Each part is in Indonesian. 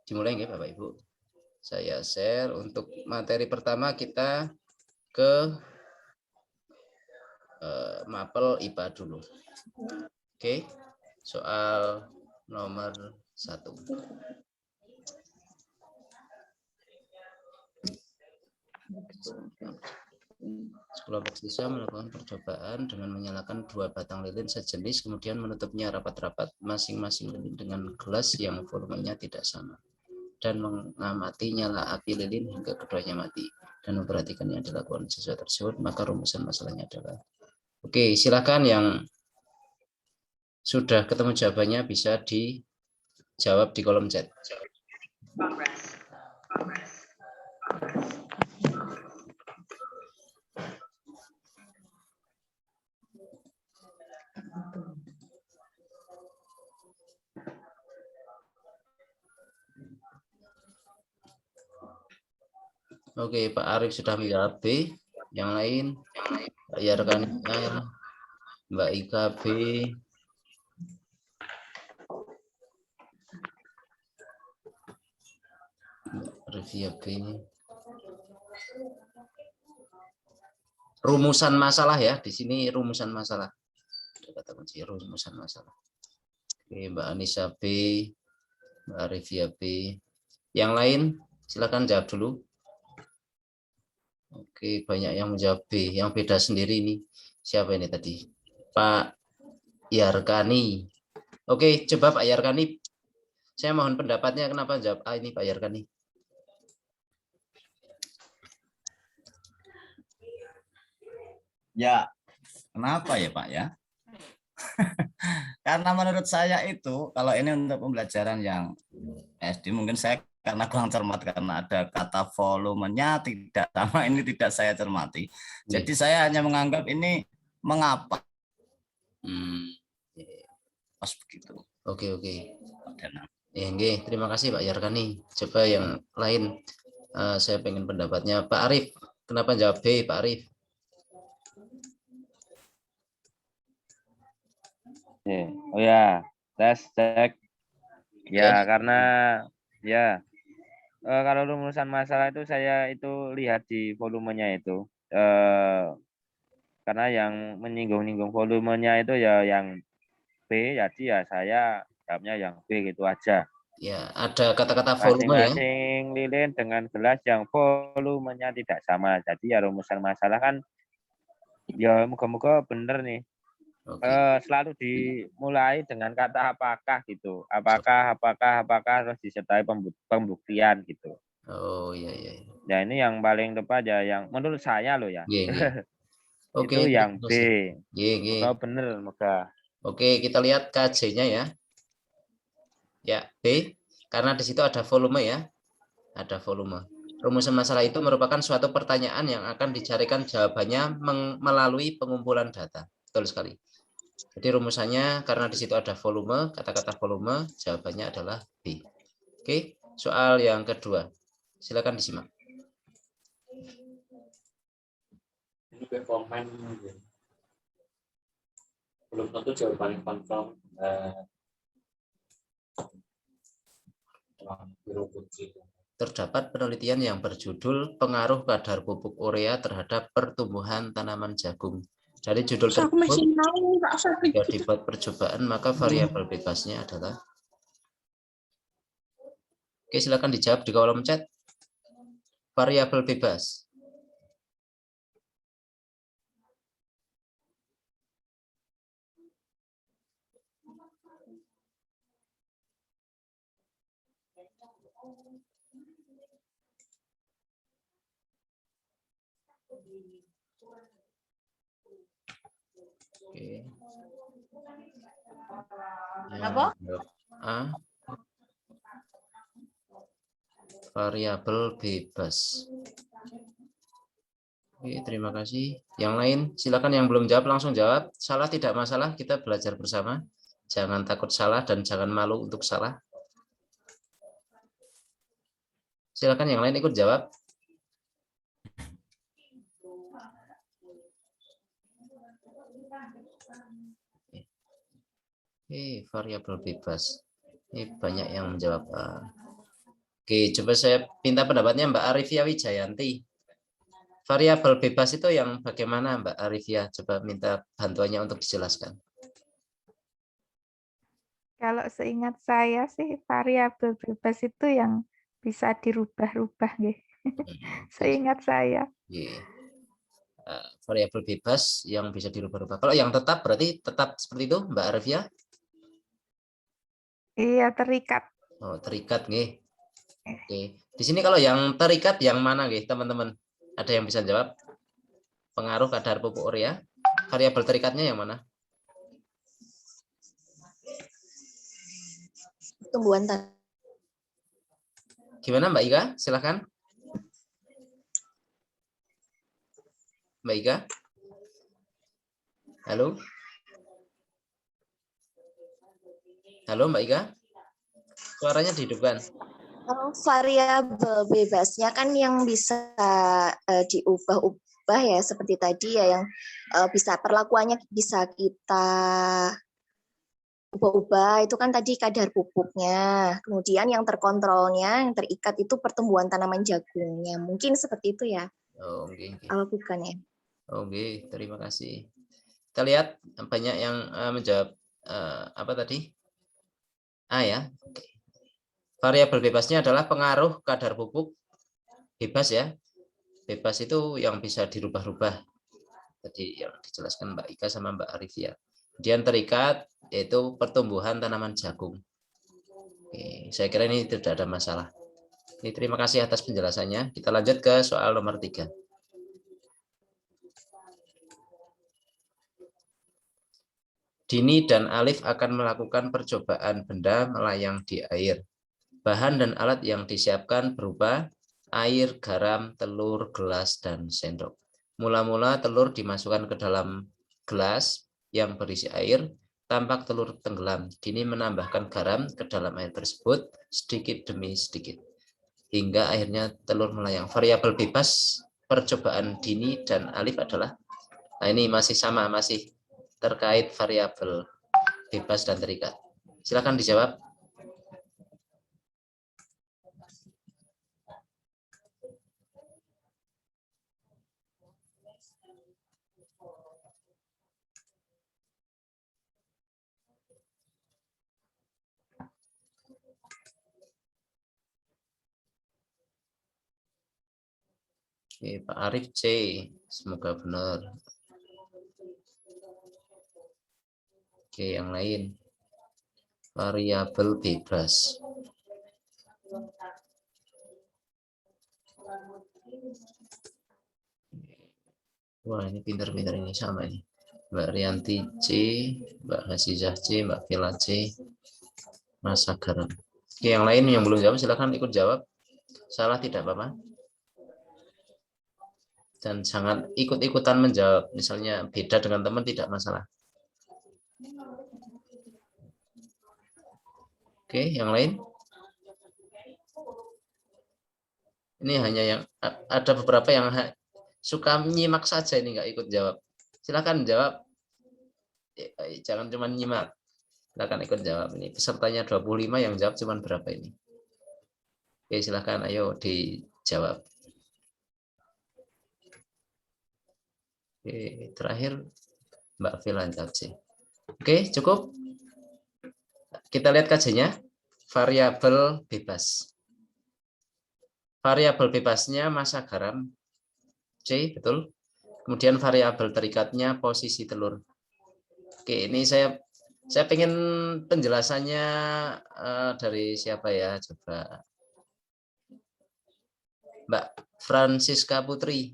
Dimulai nggih Bapak Ibu. Saya share untuk materi pertama kita ke mapel IPA dulu. Oke. Soal nomor 1. Sekelompok siswa melakukan percobaan dengan menyalakan 2 batang lilin sejenis, kemudian menutupnya rapat-rapat masing-masing lilin dengan gelas yang volumenya tidak sama, dan mengamati nyala api lilin hingga keduanya mati, dan memperhatikan yang dilakukan siswa tersebut. Maka rumusan masalahnya adalah, oke, silakan yang sudah ketemu jawabannya bisa dijawab di kolom chat. Oke, Pak Arif sudah menjawab B. Yang lain, Pak Yarkan A, Mbak Ika B, Mbak Revia B. Rumusan masalah ya, di sini rumusan masalah. Kata kunci rumusan masalah. Oke, Mbak Anissa B, Mbak Revia B. Yang lain, silakan jawab dulu. Oke, banyak yang menjawab B. Yang beda sendiri ini. Siapa ini tadi? Pak Yarkani. Oke, coba Pak Yarkani. Saya mohon pendapatnya kenapa jawab A ini Pak Yarkani. Ya, kenapa ya Pak ya? Karena menurut saya itu, kalau ini untuk pembelajaran yang SD, mungkin saya karena kurang cermat karena ada kata volumenya tidak sama, ini tidak saya cermati. Jadi saya hanya menganggap ini mengapa. Pas begitu. Oke. Ya, terima kasih Pak Yarkani. Coba yang lain, saya pengen pendapatnya Pak Arif. Kenapa jawab B, Pak Arif? Oh ya, tes cek. Ya, karena ya kalau rumusan masalah itu saya itu lihat di volumenya itu. Karena yang menyinggung-nyinggung volumenya itu ya yang B, jadi ya saya jawabnya yang B gitu aja. Ya, ada kata-kata volume ya. Masing-masing lilin dengan gelas yang volumenya tidak sama. Jadi ya rumusan masalah kan ya moga-moga bener nih. Selalu dimulai dengan kata apakah gitu. Apakah terus disertai pembuktian gitu. Oh iya. Ya ini yang paling tepat ya yang menurut saya loh ya. Oke, itu yang B. Moga bener moga. Oke, kita lihat KJ-nya ya. Ya, B. Karena di situ ada volume ya. Ada volume. Rumusan masalah itu merupakan suatu pertanyaan yang akan dicarikan jawabannya melalui pengumpulan data. Betul sekali. Jadi rumusannya karena di situ ada volume, kata-kata volume, jawabannya adalah B. Oke, soal yang kedua. Silakan disimak. Ini komen belum tentu jawaban confirm. Terdapat penelitian yang berjudul pengaruh kadar pupuk urea terhadap pertumbuhan tanaman jagung. Dari judul tersebut, jika dibuat percobaan, maka variabel bebasnya adalah. Oke, silakan dijawab di kolom chat. Variabel bebas. Oke. Apa? A. Variabel bebas. Oke, terima kasih. Yang lain, silakan yang belum jawab langsung jawab. Salah tidak masalah, kita belajar bersama. Jangan takut salah dan jangan malu untuk salah. Silakan yang lain ikut jawab. Variabel bebas. Ini banyak yang menjawab. Oke, coba saya minta pendapatnya Mbak Arifia Wijayanti. Variabel bebas itu yang bagaimana Mbak Arifia? Coba minta bantuannya untuk dijelaskan. Kalau seingat saya sih variabel bebas itu yang bisa dirubah-rubah, nggih. Seingat saya. Oke. Variabel bebas yang bisa dirubah-rubah. Kalau yang tetap berarti tetap seperti itu Mbak Arifia? Iya, terikat. Oh, terikat nih. Oke. Di sini kalau yang terikat yang mana nih, teman-teman? Ada yang bisa jawab? Pengaruh kadar pupuk urea. Variabel terikatnya yang mana? Pertumbuhan tanah. Gimana Mbak Ika? Silakan. Mbak Ika? Halo? Halo Mbak Ika? Suaranya dihidupkan. Variabel bebasnya kan yang bisa diubah-ubah ya, seperti tadi ya, yang bisa perlakuannya bisa kita ubah-ubah, itu kan tadi kadar pupuknya. Kemudian yang terkontrolnya, yang terikat itu pertumbuhan tanaman jagungnya. Mungkin seperti itu ya. Oh, okay. Bukan ya? Oke, terima kasih. Kita lihat banyak yang menjawab apa tadi? Ya. Oke. Variabel bebasnya adalah pengaruh kadar pupuk bebas ya. Bebas itu yang bisa dirubah-rubah. Tadi yang dijelaskan Mbak Ika sama Mbak Arifia. Kemudian terikat yaitu pertumbuhan tanaman jagung. Oke, saya kira ini tidak ada masalah. Ini terima kasih atas penjelasannya. Kita lanjut ke soal nomor 3. Dini dan Alif akan melakukan percobaan benda melayang di air. Bahan dan alat yang disiapkan berupa air, garam, telur, gelas, dan sendok. Mula-mula telur dimasukkan ke dalam gelas yang berisi air, tampak telur tenggelam. Dini menambahkan garam ke dalam air tersebut sedikit demi sedikit, hingga akhirnya telur melayang. Variabel bebas percobaan Dini dan Alif adalah, nah ini masih sama, masih terkait variabel bebas dan terikat. Silakan dijawab. Oke, Pak Arif C. Semoga benar. Oke, yang lain. Variabel bebas. Wah, ini pintar-pintar ini sama ini. Mbak Rianti C, Mbak Hasizah C, Mbak Vila C, Mas Agaran. Oke, yang lain yang belum jawab silakan ikut jawab. Salah tidak apa-apa. Dan jangan ikut-ikutan menjawab. Misalnya beda dengan teman tidak masalah. Oke, yang lain? Ini hanya yang ada beberapa yang suka nyimak saja, ini nggak ikut jawab. Silakan jawab. Jangan cuma nyimak. Silakan ikut jawab. Ini pesertanya 25, yang jawab cuma berapa ini? Oke, silakan ayo dijawab. Oke, terakhir Mbak Vila jawab C. Oke, cukup. Kita lihat kajiannya. Variabel bebas. Variabel bebasnya massa garam C, betul. Kemudian variabel terikatnya posisi telur. Oke, ini saya pengen penjelasannya dari siapa ya? Coba Mbak Francisca Putri.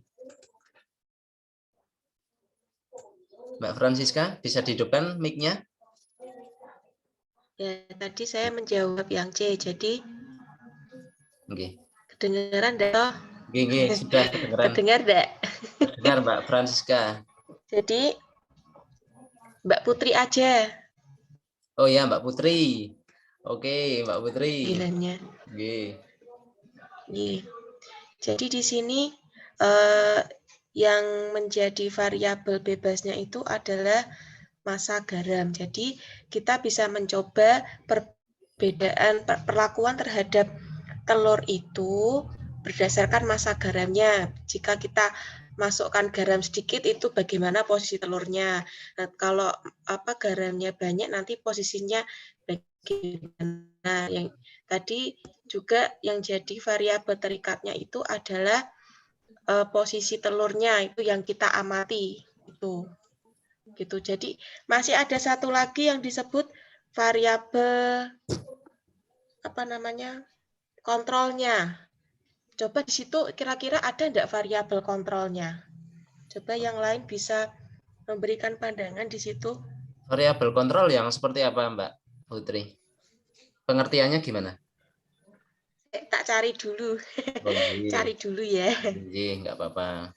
Mbak Francisca, bisa dihidupkan mic-nya? Ya, tadi saya menjawab yang C, jadi Oke. kedengaran enggak? Oke, sudah kedengaran. Kedengar enggak? Dengar Mbak Francisca. Jadi Mbak Putri aja. Oh ya, Mbak Putri. Oke, Mbak Putri. Panggilannya. Oke. Jadi di sini yang menjadi variabel bebasnya itu adalah massa garam. Jadi kita bisa mencoba perbedaan perlakuan terhadap telur itu berdasarkan massa garamnya. Jika kita masukkan garam sedikit itu bagaimana posisi telurnya. Nah, kalau garamnya banyak nanti posisinya bagaimana. Yang tadi juga yang jadi variabel terikatnya itu adalah posisi telurnya, itu yang kita amati itu. Gitu. Jadi masih ada satu lagi yang disebut variabel kontrolnya. Coba di situ kira-kira ada enggak variabel kontrolnya? Coba yang lain bisa memberikan pandangan di situ. Variabel kontrol yang seperti apa, Mbak Putri? Pengertiannya gimana? Tak cari dulu. Oh, iya. Cari dulu ya. Iya, nggak apa-apa.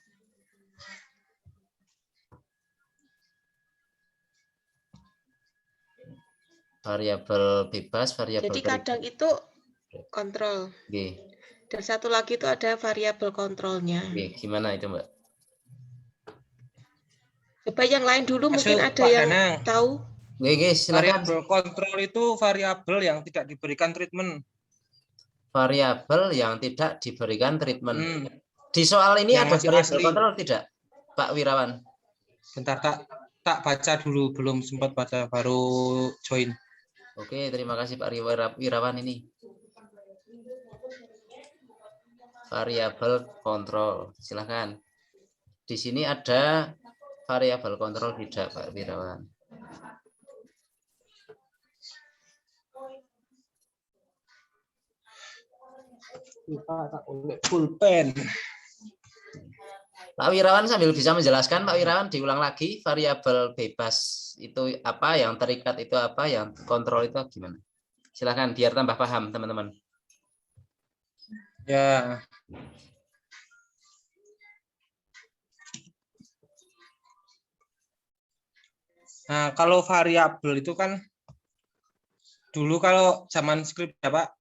Variabel bebas, variabel Jadi kadang itu kontrol. Oke. Dan satu lagi itu ada variabel kontrolnya. Oke, gimana itu, Mbak? Coba yang lain dulu, mungkin ada Pak yang Danang. tahu. Oke, silakan. Variabel kontrol itu variabel yang tidak diberikan treatment. Variabel yang tidak diberikan treatment. Di soal ini Yang ada masih variabel asli. kontrol tidak, Pak Wirawan? Bentar, tak baca dulu, belum sempat baca, baru join. Oke, terima kasih Pak Wirawan ini. Variabel kontrol, silakan. Di sini ada variabel kontrol tidak, Pak Wirawan? Pulpen. Pak Wirawan sambil bisa menjelaskan, Pak Wirawan diulang lagi variabel bebas itu apa, yang terikat itu apa, yang kontrol itu gimana? Silakan biar tambah paham teman-teman. Ya. Nah, kalau variabel itu kan dulu kalau zaman skrip ya Pak,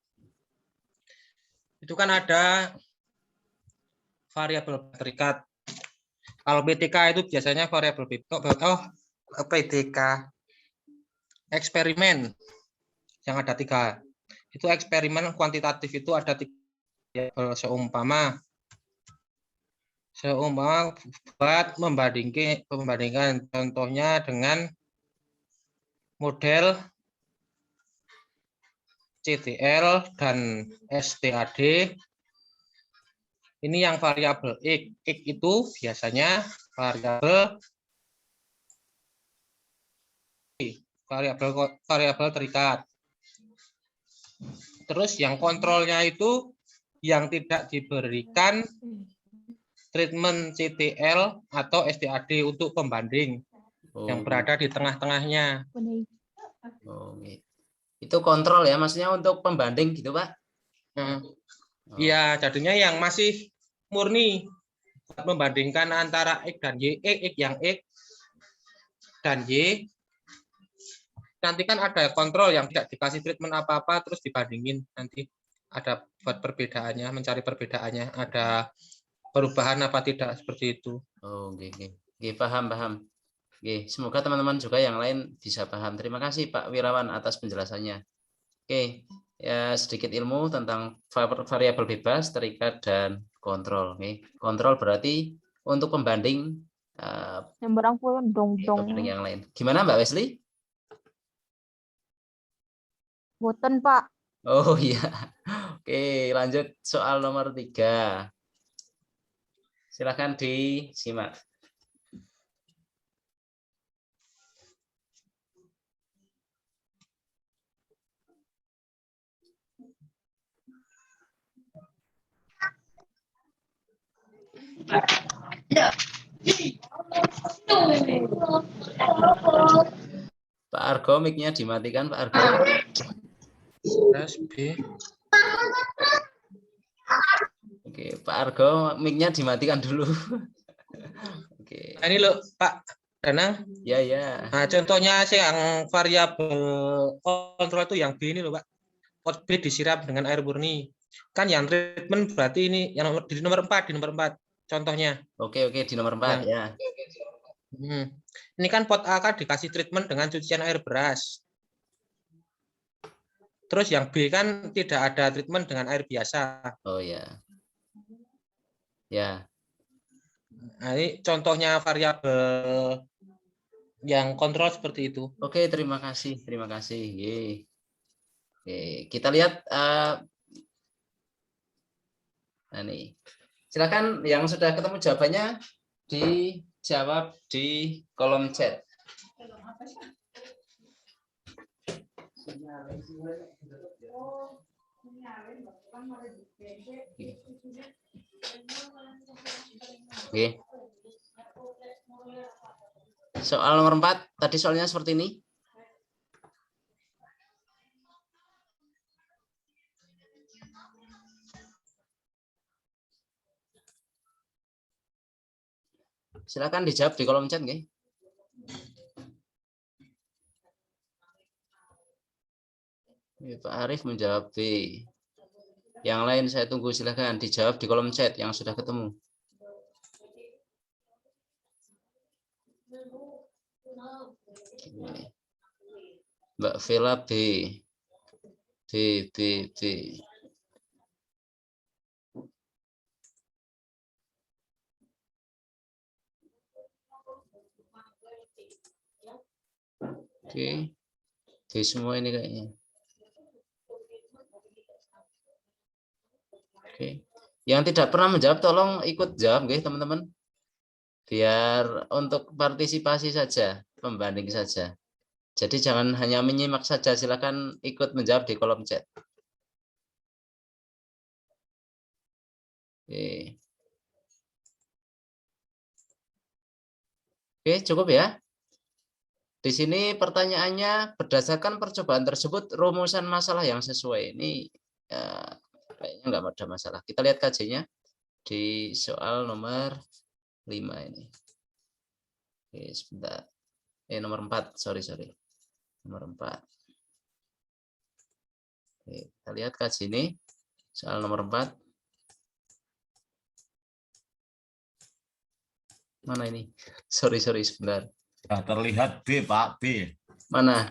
itu kan ada variabel terikat. Kalau PTK itu biasanya variabel PTK eksperimen yang ada 3. Itu eksperimen kuantitatif itu ada 3 variabel, seumpama buat membandingkan contohnya dengan model CTL dan STAD. Ini yang variabel X. X itu biasanya variabel terikat. Terus yang kontrolnya itu yang tidak diberikan treatment CTL atau STAD untuk pembanding yang berada di tengah-tengahnya. Itu kontrol ya, maksudnya untuk pembanding gitu, Pak? Iya, jadinya yang masih murni membandingkan antara X dan Y, X yang X dan Y. Nanti kan ada kontrol yang tidak dikasih treatment apa-apa, terus dibandingin. Nanti ada buat perbedaannya, mencari perbedaannya, ada perubahan apa tidak, seperti itu. Oke. Paham. Oke, semoga teman-teman juga yang lain bisa paham. Terima kasih Pak Wirawan atas penjelasannya. Oke, ya sedikit ilmu tentang variabel bebas, terikat, dan kontrol. Oke. Kontrol berarti untuk pembanding yang lain. Gimana Mbak Wesley? Boten, Pak. Oh iya. Oke, lanjut soal nomor 3. Silakan disimak. Pak Argo, mic-nya dimatikan, Pak Argo. Oke, Pak Argo, mic-nya dimatikan dulu. Oke. Nah, ini loh, Pak Danang. Ya. Nah, contohnya yang variabel kontrol itu yang B ini loh, Pak. Pot B disiram dengan air murni. Kan yang treatment berarti ini yang di nomor 4, contohnya. Oke, di nomor 4 ya. Ini kan pot A kan dikasih treatment dengan cucian air beras. Terus yang B kan tidak ada treatment dengan air biasa. Oh ya. Ya. Nah, ini contohnya variabel yang kontrol seperti itu. Oke, terima kasih. Terima kasih. Yeay. Oke, kita lihat nah nih. Silakan yang sudah ketemu jawabannya dijawab di kolom chat. Oke. Soal nomor 4, tadi soalnya seperti ini. Silakan dijawab di kolom chat, nggih. Pak Arif menjawab B. Yang lain saya tunggu, silakan dijawab di kolom chat yang sudah ketemu. Mbak Vela B. B. Oke. B semua ini kayaknya. Oke. Yang tidak pernah menjawab tolong ikut jawab nggih, teman-teman. Biar untuk partisipasi saja, pembanding saja. Jadi jangan hanya menyimak saja, silakan ikut menjawab di kolom chat. Oke. Oke, cukup ya. Di sini pertanyaannya, berdasarkan percobaan tersebut, rumusan masalah yang sesuai. Ini kayaknya nggak ada masalah. Kita lihat KJ-nya di soal nomor 5 ini. Oke, sebentar. Nomor 4, sorry. Nomor 4. Oke, kita lihat KJ ini, soal nomor 4. Mana ini? Sorry, sebentar. Sudah terlihat B, Pak, B. Mana?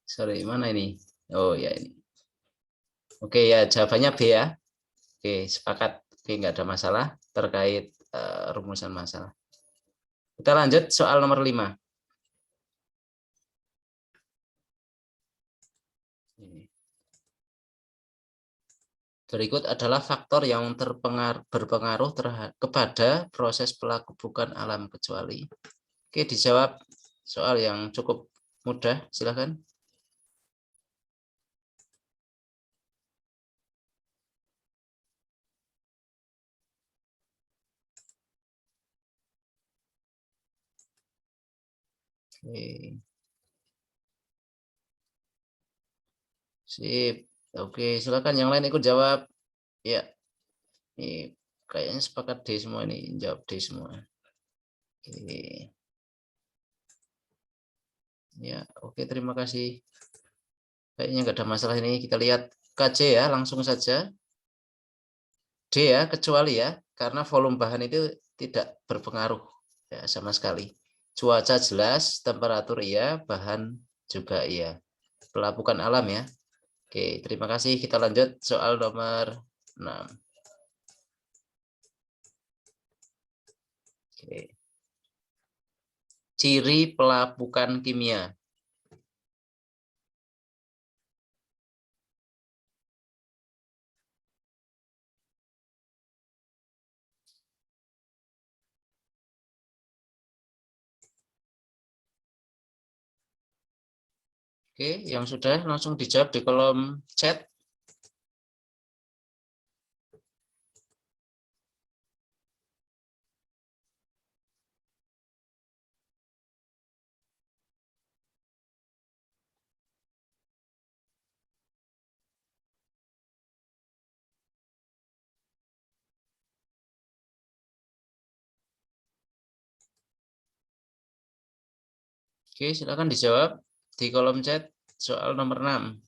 Sorry, mana ini? Oh ya ini. Oke ya, jawabannya B ya. Oke, sepakat. Oke, nggak ada masalah terkait rumusan masalah. Kita lanjut soal nomor 5. Berikut adalah faktor yang berpengaruh kepada proses pelaku bukan alam kecuali. Oke, dijawab soal yang cukup mudah, silakan. Oke. Sip. Oke, silakan yang lain ikut jawab. Ya. Ini kayaknya sepakat D semua ini, jawab D semua. Oke. Ya, oke, terima kasih. Kayaknya nggak ada masalah ini. Kita lihat KC ya, langsung saja. D ya, kecuali ya, karena volume bahan itu tidak berpengaruh ya sama sekali. Cuaca jelas, temperatur iya, bahan juga iya. Pelapukan alam ya. Oke, terima kasih. Kita lanjut soal nomor 6. Oke. Ciri pelapukan kimia. Oke, yang sudah langsung dijawab di kolom chat. Oke, silakan dijawab di kolom chat soal nomor 6.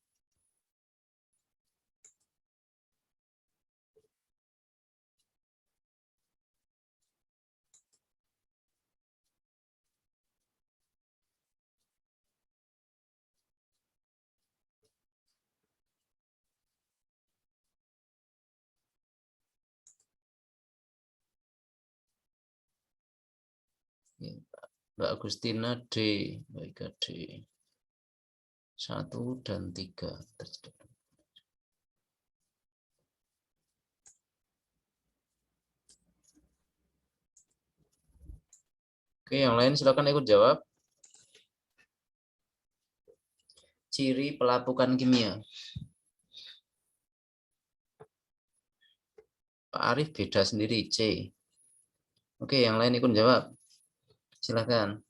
Mbak Agustina D, Mbak Ika D. 1 dan 3. Oke, yang lain silakan ikut jawab. Ciri pelapukan kimia. Pak Arief beda sendiri, C. Oke, yang lain ikut jawab. Silakan.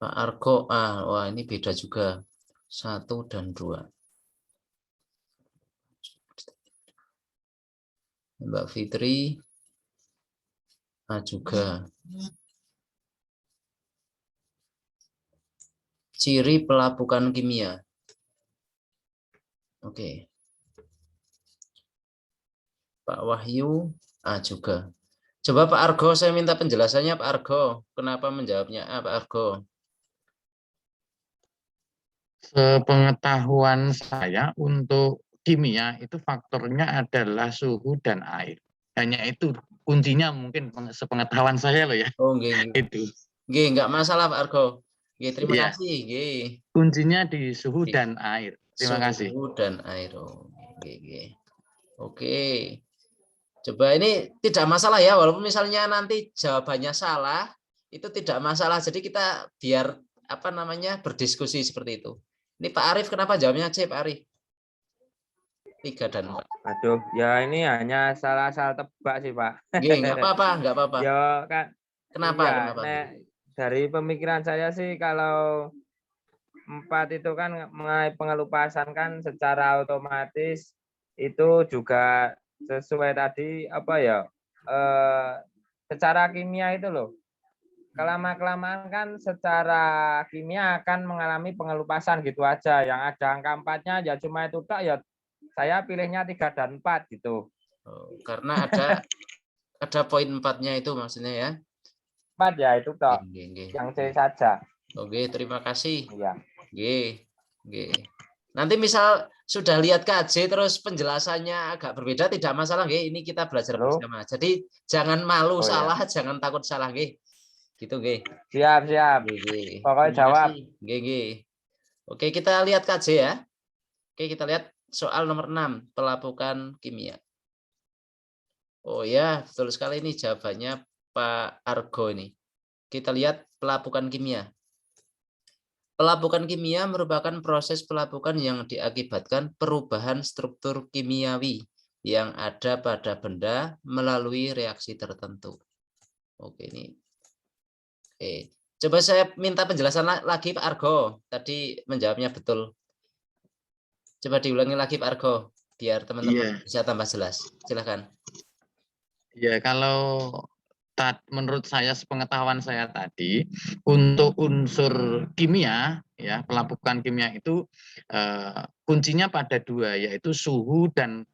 Pak Argo, wah ini beda juga. 1 dan 2. Mbak Fitri, A juga. Ciri pelapukan kimia. Oke. Pak Wahyu, A juga. Coba Pak Argo, saya minta penjelasannya Pak Argo. Kenapa menjawabnya A, Pak Argo? Sepengetahuan saya untuk kimia itu faktornya adalah suhu dan air. Hanya itu kuncinya mungkin sepengetahuan saya loh ya. Oh, nggih. Itu. Nggih, enggak masalah Pak Argo. Nggih, terima kasih. Nggih. Kuncinya di suhu dan air. Terima kasih. Suhu dan air. Oh, nggih. Oke. Coba ini tidak masalah ya, walaupun misalnya nanti jawabannya salah, itu tidak masalah. Jadi kita biar berdiskusi seperti itu. Ini Pak Arief kenapa jawabnya C, Pak Arief? 3 dan 4. Aduh, ya ini hanya salah tebak sih, Pak. Nggih, enggak apa-apa. Ya kan. Kenapa? Iya, Kenapa? Dari pemikiran saya sih kalau 4 itu kan mengenai pengelupasan kan secara otomatis itu juga sesuai tadi secara kimia itu loh. Kelama-kelamaan kan secara kimia akan mengalami pengelupasan gitu aja. Yang ada angka 4-nya ya cuma itu tak ya. Saya pilihnya 3 dan 4 gitu. Oh, karena ada poin 4-nya itu maksudnya ya. 4 ya itu toh. Yang C saja. Oke, terima kasih. Iya. Nggih. Nanti misal sudah lihat KJ terus penjelasannya agak berbeda tidak masalah nggih. Ini kita belajar bersama. Jadi jangan malu salah, jangan takut salah nggih. Gitu nggih. Siap. Pokoknya jawab. Nggih. Oke, kita lihat KJ ya. Oke, kita lihat soal nomor 6, pelapukan kimia. Oh ya, betul sekali ini jawabannya Pak Argo ini. Kita lihat pelapukan kimia. Pelapukan kimia merupakan proses pelapukan yang diakibatkan perubahan struktur kimiawi yang ada pada benda melalui reaksi tertentu. Oke, ini. Oke. Coba saya minta penjelasan lagi Pak Argo. Tadi menjawabnya betul. Coba diulangi lagi Pak Argo, biar teman-teman bisa tambah jelas. Silakan. Ya, kalau menurut saya sepengetahuan saya tadi untuk unsur kimia ya pelapukan kimia itu kuncinya pada 2 yaitu suhu dan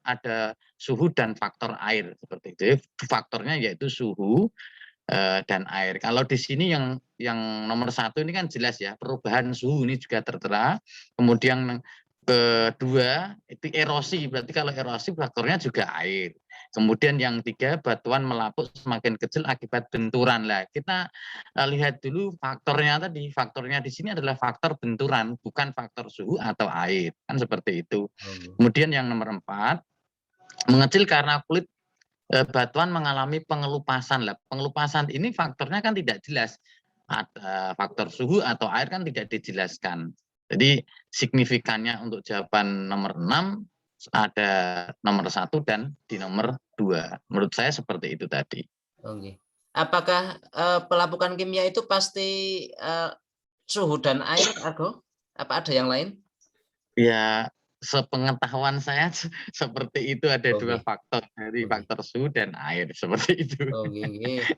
faktor air seperti itu. Faktornya yaitu suhu dan air. Kalau di sini yang nomor 1 ini kan jelas ya perubahan suhu ini juga tertera. Kemudian kedua itu erosi, berarti kalau erosi faktornya juga air. Kemudian yang 3 batuan melapuk semakin kecil akibat benturan. Lah kita lihat dulu faktornya tadi. Faktornya di sini adalah faktor benturan, bukan faktor suhu atau air. Kan seperti itu. Kemudian yang nomor 4 mengecil karena kulit batuan mengalami pengelupasan. Lah pengelupasan ini faktornya kan tidak jelas. Ada faktor suhu atau air kan tidak dijelaskan. Jadi signifikannya untuk jawaban nomor 6 ada nomor 1 dan di nomor 2. Menurut saya seperti itu tadi. Oke. Apakah pelapukan kimia itu pasti suhu dan air, Argo? Apa ada yang lain? Ya, sepengetahuan saya seperti itu ada 2 faktor dari faktor suhu dan air seperti itu. Oke.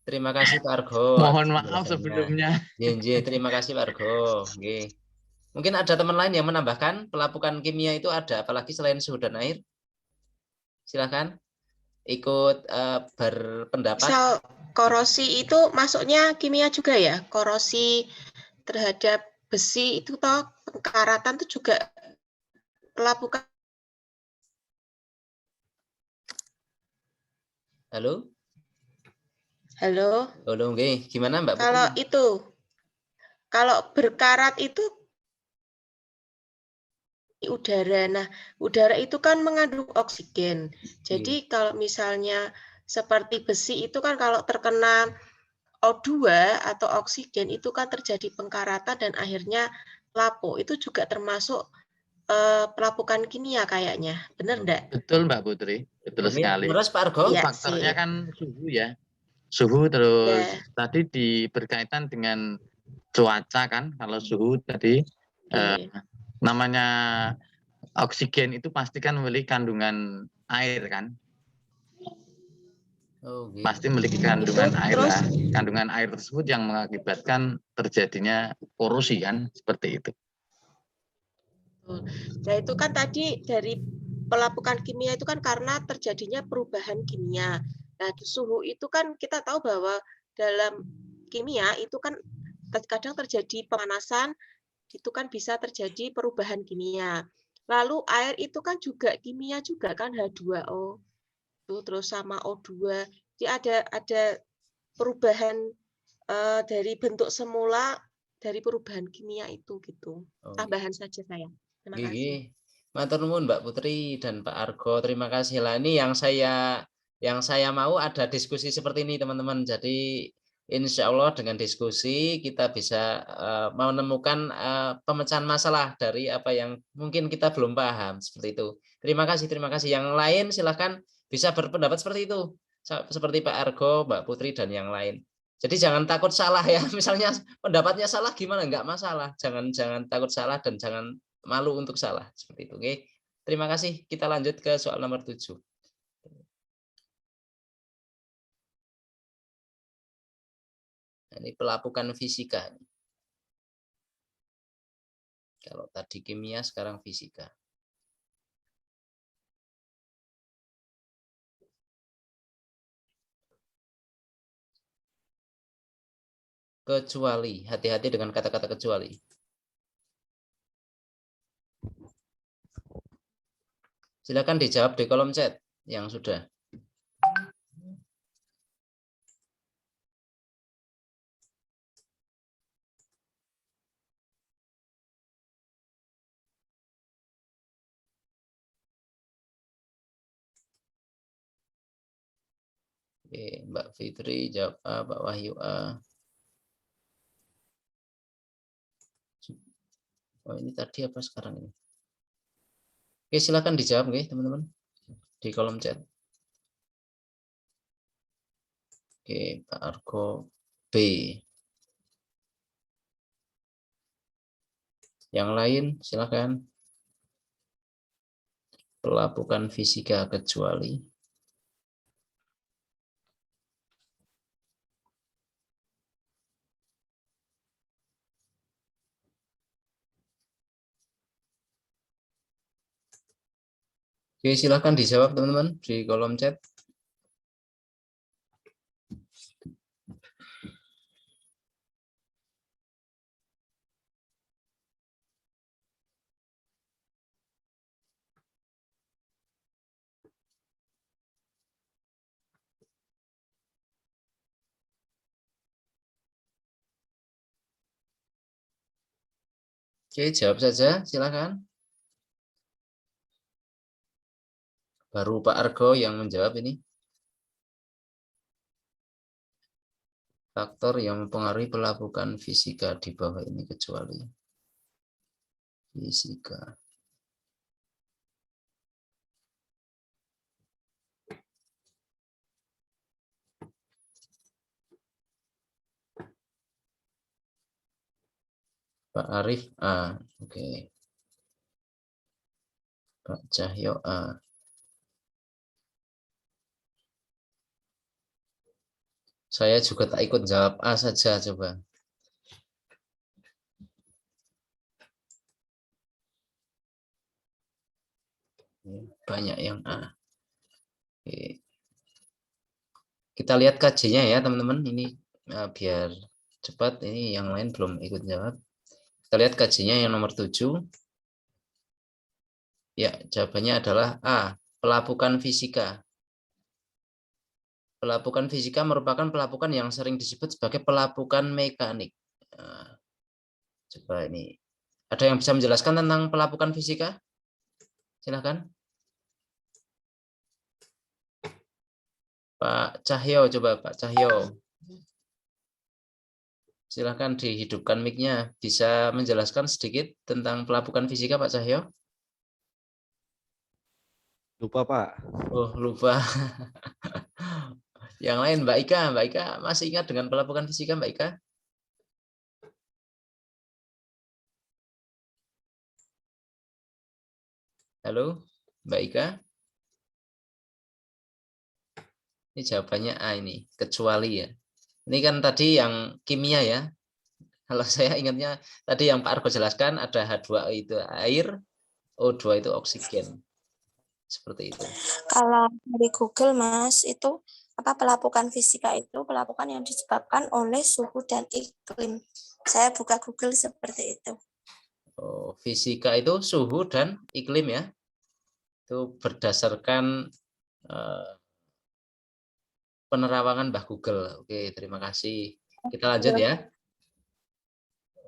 Terima kasih Pak Argo. Mohon maaf sebelumnya. Terima kasih Pak Argo. Mungkin ada teman lain yang menambahkan pelapukan kimia itu ada apalagi selain suhu dan air? Silakan ikut berpendapat. Misal korosi itu masuknya kimia juga ya? Korosi terhadap besi itu toh pengkaratan itu juga pelapukan. Halo? Halo? Halo, nggih. Gimana Mbak Putri? Kalau itu, kalau berkarat itu udara. Nah, udara itu kan mengandung oksigen. Jadi kalau misalnya seperti besi itu kan kalau terkena O2 atau oksigen itu kan terjadi pengkaratan dan akhirnya lapuk. Itu juga termasuk pelapukan kimia kayaknya. Benar enggak? Betul Mbak Putri, betul Ini sekali. terus Pak Argo? Iya, Faktornya sip. kan suhu ya. Suhu terus Ya. tadi berkaitan dengan cuaca kan, kalau suhu tadi namanya oksigen itu pasti kan memiliki kandungan air kan. Oh, gitu. Pasti memiliki kandungan air terus, lah. Kandungan air tersebut yang mengakibatkan terjadinya korosi kan, seperti itu. Nah itu kan tadi dari pelapukan kimia itu kan karena terjadinya perubahan kimia. Nah suhu itu kan kita tahu bahwa dalam kimia itu kan kadang terjadi pemanasan, itu kan bisa terjadi perubahan kimia. Lalu air itu kan juga kimia juga kan H2O, terus sama O2. Jadi ada perubahan dari bentuk semula dari perubahan kimia itu gitu. Tambahan saja saya. Terima kasih. Matur nuwun Mbak Putri dan Pak Argo. Terima kasih lah. Ini yang saya mau ada diskusi seperti ini teman-teman. Jadi insya Allah dengan diskusi kita bisa menemukan pemecahan masalah dari apa yang mungkin kita belum paham seperti itu. Terima kasih, terima kasih. Yang lain silahkan bisa berpendapat seperti itu. Seperti Pak Argo, Mbak Putri dan yang lain. Jadi jangan takut salah ya. Misalnya pendapatnya salah gimana? Enggak masalah. Jangan takut salah dan jangan malu untuk salah seperti itu. Oke. Terima kasih. Kita lanjut ke soal nomor 7. Ini pelapukan fisika. Kalau tadi kimia, sekarang fisika. Kecuali, hati-hati dengan kata-kata kecuali. Silakan dijawab di kolom chat yang sudah. Oke, Mbak Fitri jawab A, Pak Wahyu A. Oh, ini tadi apa sekarang ini? Oke, silakan dijawab nih, teman-teman, di kolom chat. Oke, Pak Argo B. Yang lain silakan. Pelapukan fisika kecuali. Oke, silakan dijawab teman-teman di kolom chat. Oke, jawab saja, silakan. Baru Pak Argo yang menjawab ini. Faktor yang mempengaruhi pelapukan fisika di bawah ini kecuali fisika. Pak Arif A. Oke. Pak Cahyo A. Saya juga tak ikut jawab A saja, coba. Banyak yang A. Oke. Kita lihat kajinya ya, teman-teman. Ini biar cepat. Ini yang lain belum ikut jawab. Kita lihat kajiannya yang nomor 7. Ya, jawabannya adalah A, pelapukan fisika. Pelapukan fisika merupakan pelapukan yang sering disebut sebagai pelapukan mekanik. Nah, coba ini. Ada yang bisa menjelaskan tentang pelapukan fisika? Silakan. Pak Cahyo, coba Pak Cahyo. Silakan dihidupkan mic-nya. Bisa menjelaskan sedikit tentang pelapukan fisika, Pak Cahyo? Lupa, Pak. Oh, lupa. Yang lain, Mbak Ika masih ingat dengan pelapukan fisika, Mbak Ika? Halo, Mbak Ika? Ini jawabannya A ini, kecuali ya. Ini kan tadi yang kimia ya. Kalau saya ingatnya tadi yang Pak Argo jelaskan ada H2O itu air, O2 itu oksigen. Seperti itu. Kalau dari Google, Mas, itu pelapukan fisika itu pelapukan yang disebabkan oleh suhu dan iklim. Saya buka Google seperti itu. Oh, fisika itu suhu dan iklim ya. Itu berdasarkan penerawangan Mbah Google. Oke, terima kasih. Kita lanjut ya.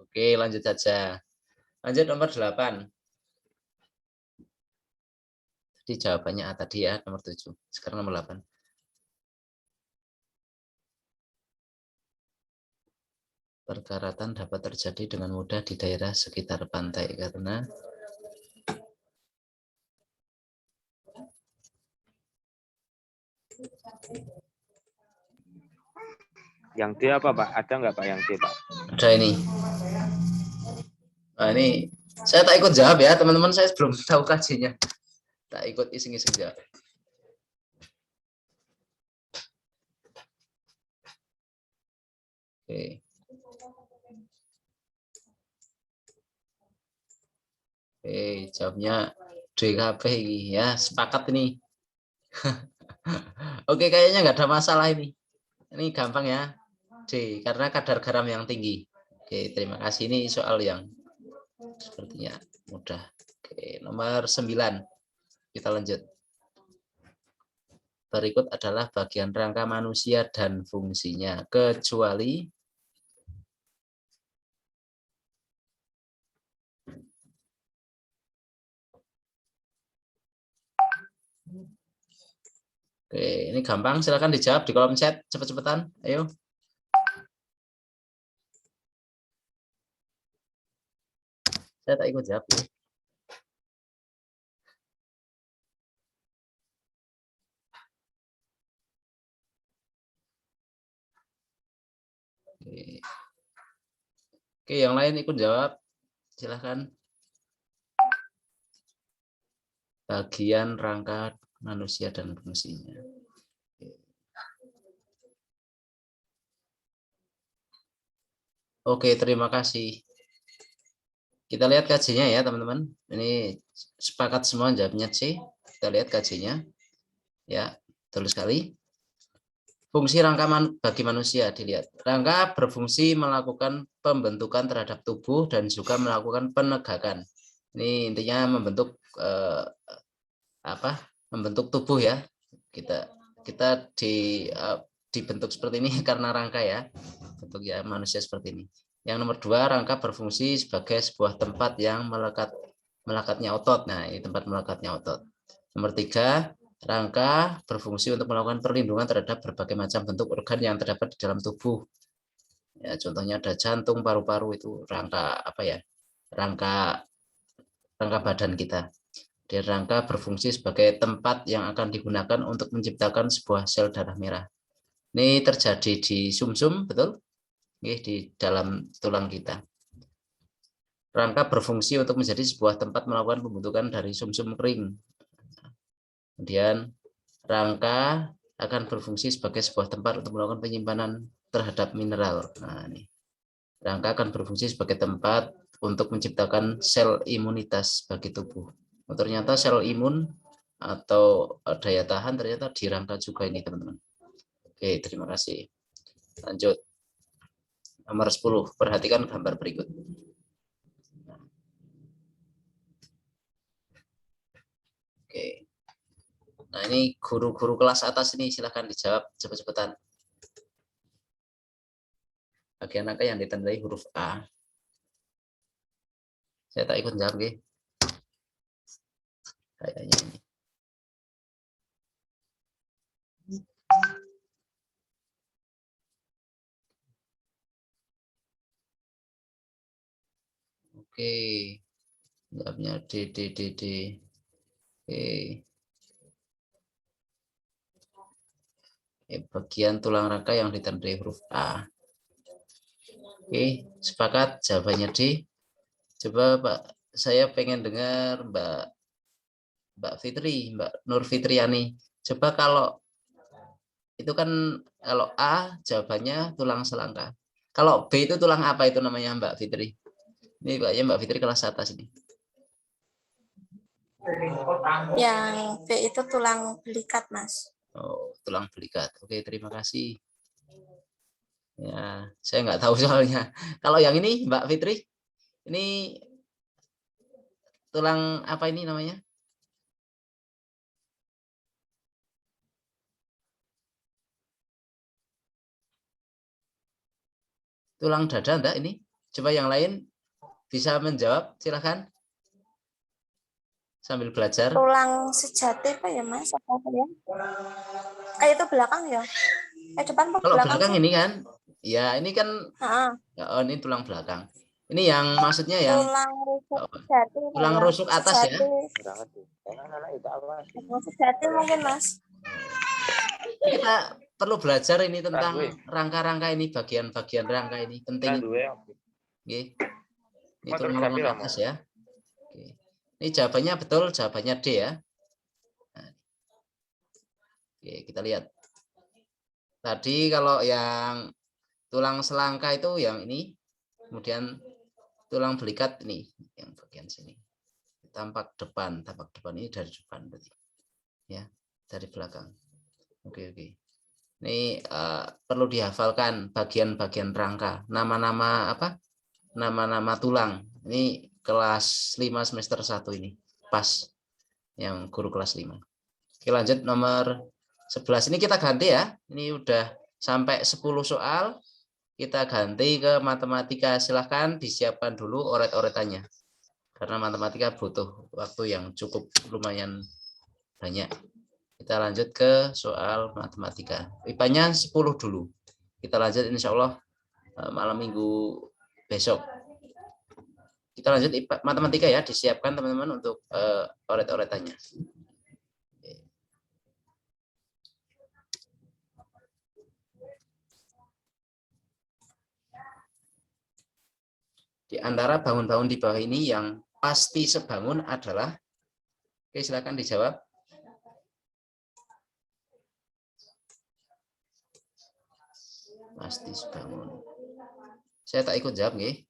Oke, lanjut saja. Lanjut nomor 8. Jadi jawabannya A tadi ya, nomor 7. Sekarang nomor 8. Perkaratan dapat terjadi dengan mudah di daerah sekitar pantai karena Yang D apa, Pak? Ada nggak, Pak, yang D, Pak? Ada ini. Nah, ini saya tak ikut jawab ya, teman-teman. Saya belum tahu kajiannya. Tak ikut iseng-iseng jawab. Oke. Oke, jawabnya DKP ya, sepakat ini. Oke, kayaknya nggak ada masalah ini. Ini gampang ya. D, karena kadar garam yang tinggi. Oke, terima kasih. Ini soal yang sepertinya mudah. Oke, nomor 9. Kita lanjut. Berikut adalah bagian rangka manusia dan fungsinya, kecuali oke, ini gampang, silakan dijawab di kolom chat cepet-cepetan. Ayo. Saya tak ikut jawab. Ya. Oke, yang lain ikut jawab. Silahkan. Bagian rangka manusia dan fungsinya. Oke, terima kasih. Kita lihat kajiannya ya, teman-teman. Ini sepakat semua jawabnya C. Kita lihat kajiannya. Ya, betul sekali. Fungsi rangka bagi manusia dilihat. Rangka berfungsi melakukan pembentukan terhadap tubuh dan juga melakukan penegakan. Ini intinya membentuk membentuk tubuh ya. Kita dibentuk seperti ini karena rangka ya. Bentuk ya manusia seperti ini. Yang nomor 2, rangka berfungsi sebagai sebuah tempat yang melekatnya otot. Nah, ini tempat melekatnya otot. Nomor 3, rangka berfungsi untuk melakukan perlindungan terhadap berbagai macam bentuk organ yang terdapat di dalam tubuh. Ya, contohnya ada jantung, paru-paru, itu rangka apa ya? Rangka badan kita. Dan rangka berfungsi sebagai tempat yang akan digunakan untuk menciptakan sebuah sel darah merah. Ini terjadi di sumsum, betul? Di dalam tulang kita. Rangka berfungsi untuk menjadi sebuah tempat melakukan pembentukan dari sumsum kering. Kemudian rangka akan berfungsi sebagai sebuah tempat untuk melakukan penyimpanan terhadap mineral. Nah, ini. Rangka akan berfungsi sebagai tempat untuk menciptakan sel imunitas bagi tubuh. Ternyata sel imun atau daya tahan ternyata di rangka juga ini, teman-teman. Oke, terima kasih. Lanjut. Nomor 10, perhatikan gambar berikut. Nah, ini guru-guru kelas atas ini silahkan dijawab cepet-cepetan. Bagian rangka yang ditandai huruf A. Saya tak ikut jawab, nggih. Kayaknya ini. Oke. Jawabnya D. Oke. Bagian tulang rangka yang ditandai huruf A. Oke, sepakat jawabannya D. Coba Pak, saya pengen dengar Mbak Fitri, Mbak Nur Fitriani. Coba kalau itu kan kalau A jawabannya tulang selangka. Kalau B itu tulang apa itu namanya Mbak Fitri? Ini kayaknya Mbak Fitri kelas atas ini. Yang B itu tulang belikat, Mas. Oh, tulang belikat. Oke, terima kasih. Ya, saya nggak tahu soalnya. Kalau yang ini Mbak Fitri, ini tulang apa ini namanya? Tulang dada enggak ini? Coba yang lain bisa menjawab, silakan. Sambil belajar. Tulang sejati apa ya, Mas? Apa ya? Itu belakang ya? Depan apa Kalau belakang belakang sih? ini kan, ya ini kan, oh ini tulang belakang. Ini yang maksudnya yang tulang rusuk sejati. tulang Ya? rusuk atas ya. Tulang sejati mungkin, Mas. Kita perlu belajar ini tentang rangka-rangka ini, bagian-bagian rangka ini penting. Oke. Ini tulang atas ya. Oke. Ini jawabannya betul, jawabannya D ya. Nah. Oke, kita lihat. Tadi kalau yang tulang selangka itu yang ini, kemudian tulang belikat ini yang bagian sini. Tampak depan ini dari depan berarti. Ya, dari belakang. Oke. Ini perlu dihafalkan bagian-bagian rangka. Nama-nama apa? Nama-nama tulang. Ini kelas 5 semester 1 ini. Pas yang guru kelas 5. Oke, lanjut nomor 11. Ini kita ganti ya. Ini udah sampai 10 soal. Kita ganti ke matematika. Silahkan disiapkan dulu oret-oretannya. Karena matematika butuh waktu yang cukup lumayan banyak. Kita lanjut ke soal matematika. IPA-nya 10 dulu. Kita lanjut insya Allah malam minggu besok. Kita lanjut IPA, matematika ya. Disiapkan teman-teman untuk oret-oretannya. Di antara bangun-bangun di bawah ini yang pasti sebangun adalah, oke silakan dijawab. Pasti sebangun. Saya tak ikut jawab nggih.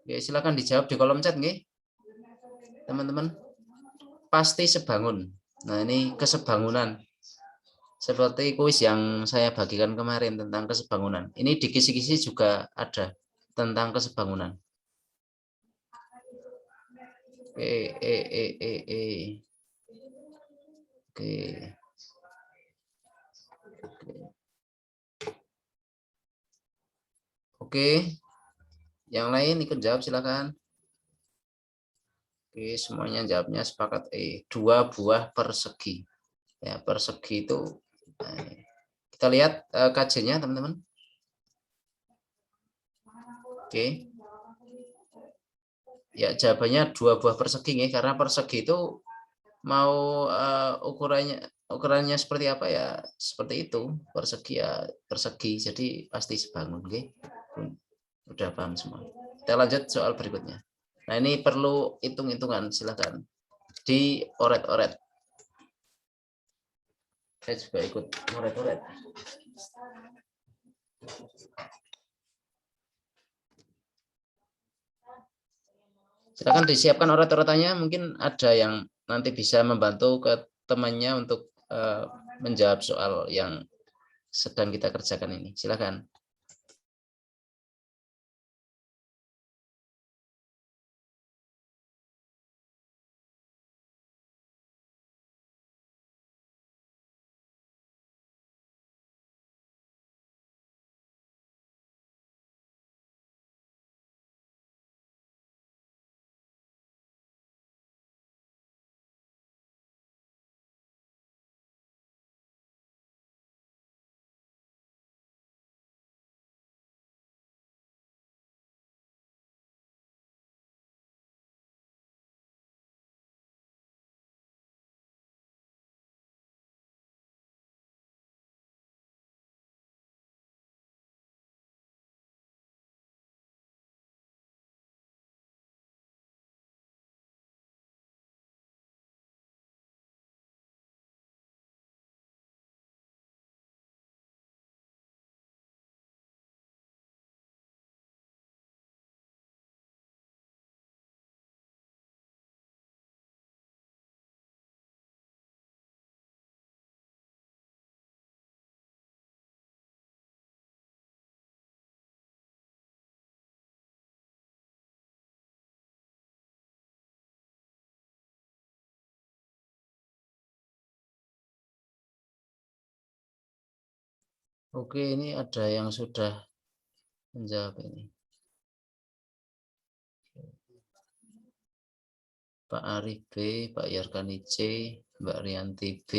Oke, silakan dijawab di kolom chat nggih. Teman-teman. Pasti sebangun. Nah, ini kesebangunan. Seperti kuis yang saya bagikan kemarin tentang kesebangunan. Ini di kisi-kisi juga ada tentang kesebangunan. Oke. Yang lain ikut jawab silakan. Oke, semuanya jawabnya sepakat E. 2 buah persegi. Ya, persegi itu kita lihat KJ-nya teman-teman. Oke. Ya, jawabannya 2 buah persegi nih, karena persegi itu mau ukurannya seperti apa ya, seperti itu. Persegi ya persegi, jadi pasti sebangun, oke. Udah paham semua. Kita lanjut soal berikutnya. Nah, ini perlu hitung-hitungan, silakan di oret-oret. Saya juga ikut oret-oret. Silakan disiapkan oret-oretannya. Mungkin ada yang nanti bisa membantu ke temannya untuk menjawab soal yang sedang kita kerjakan ini. Silakan. Oke, ini ada yang sudah menjawab ini. Pak Arif B, Pak Yarkani C, Mbak Rianti B,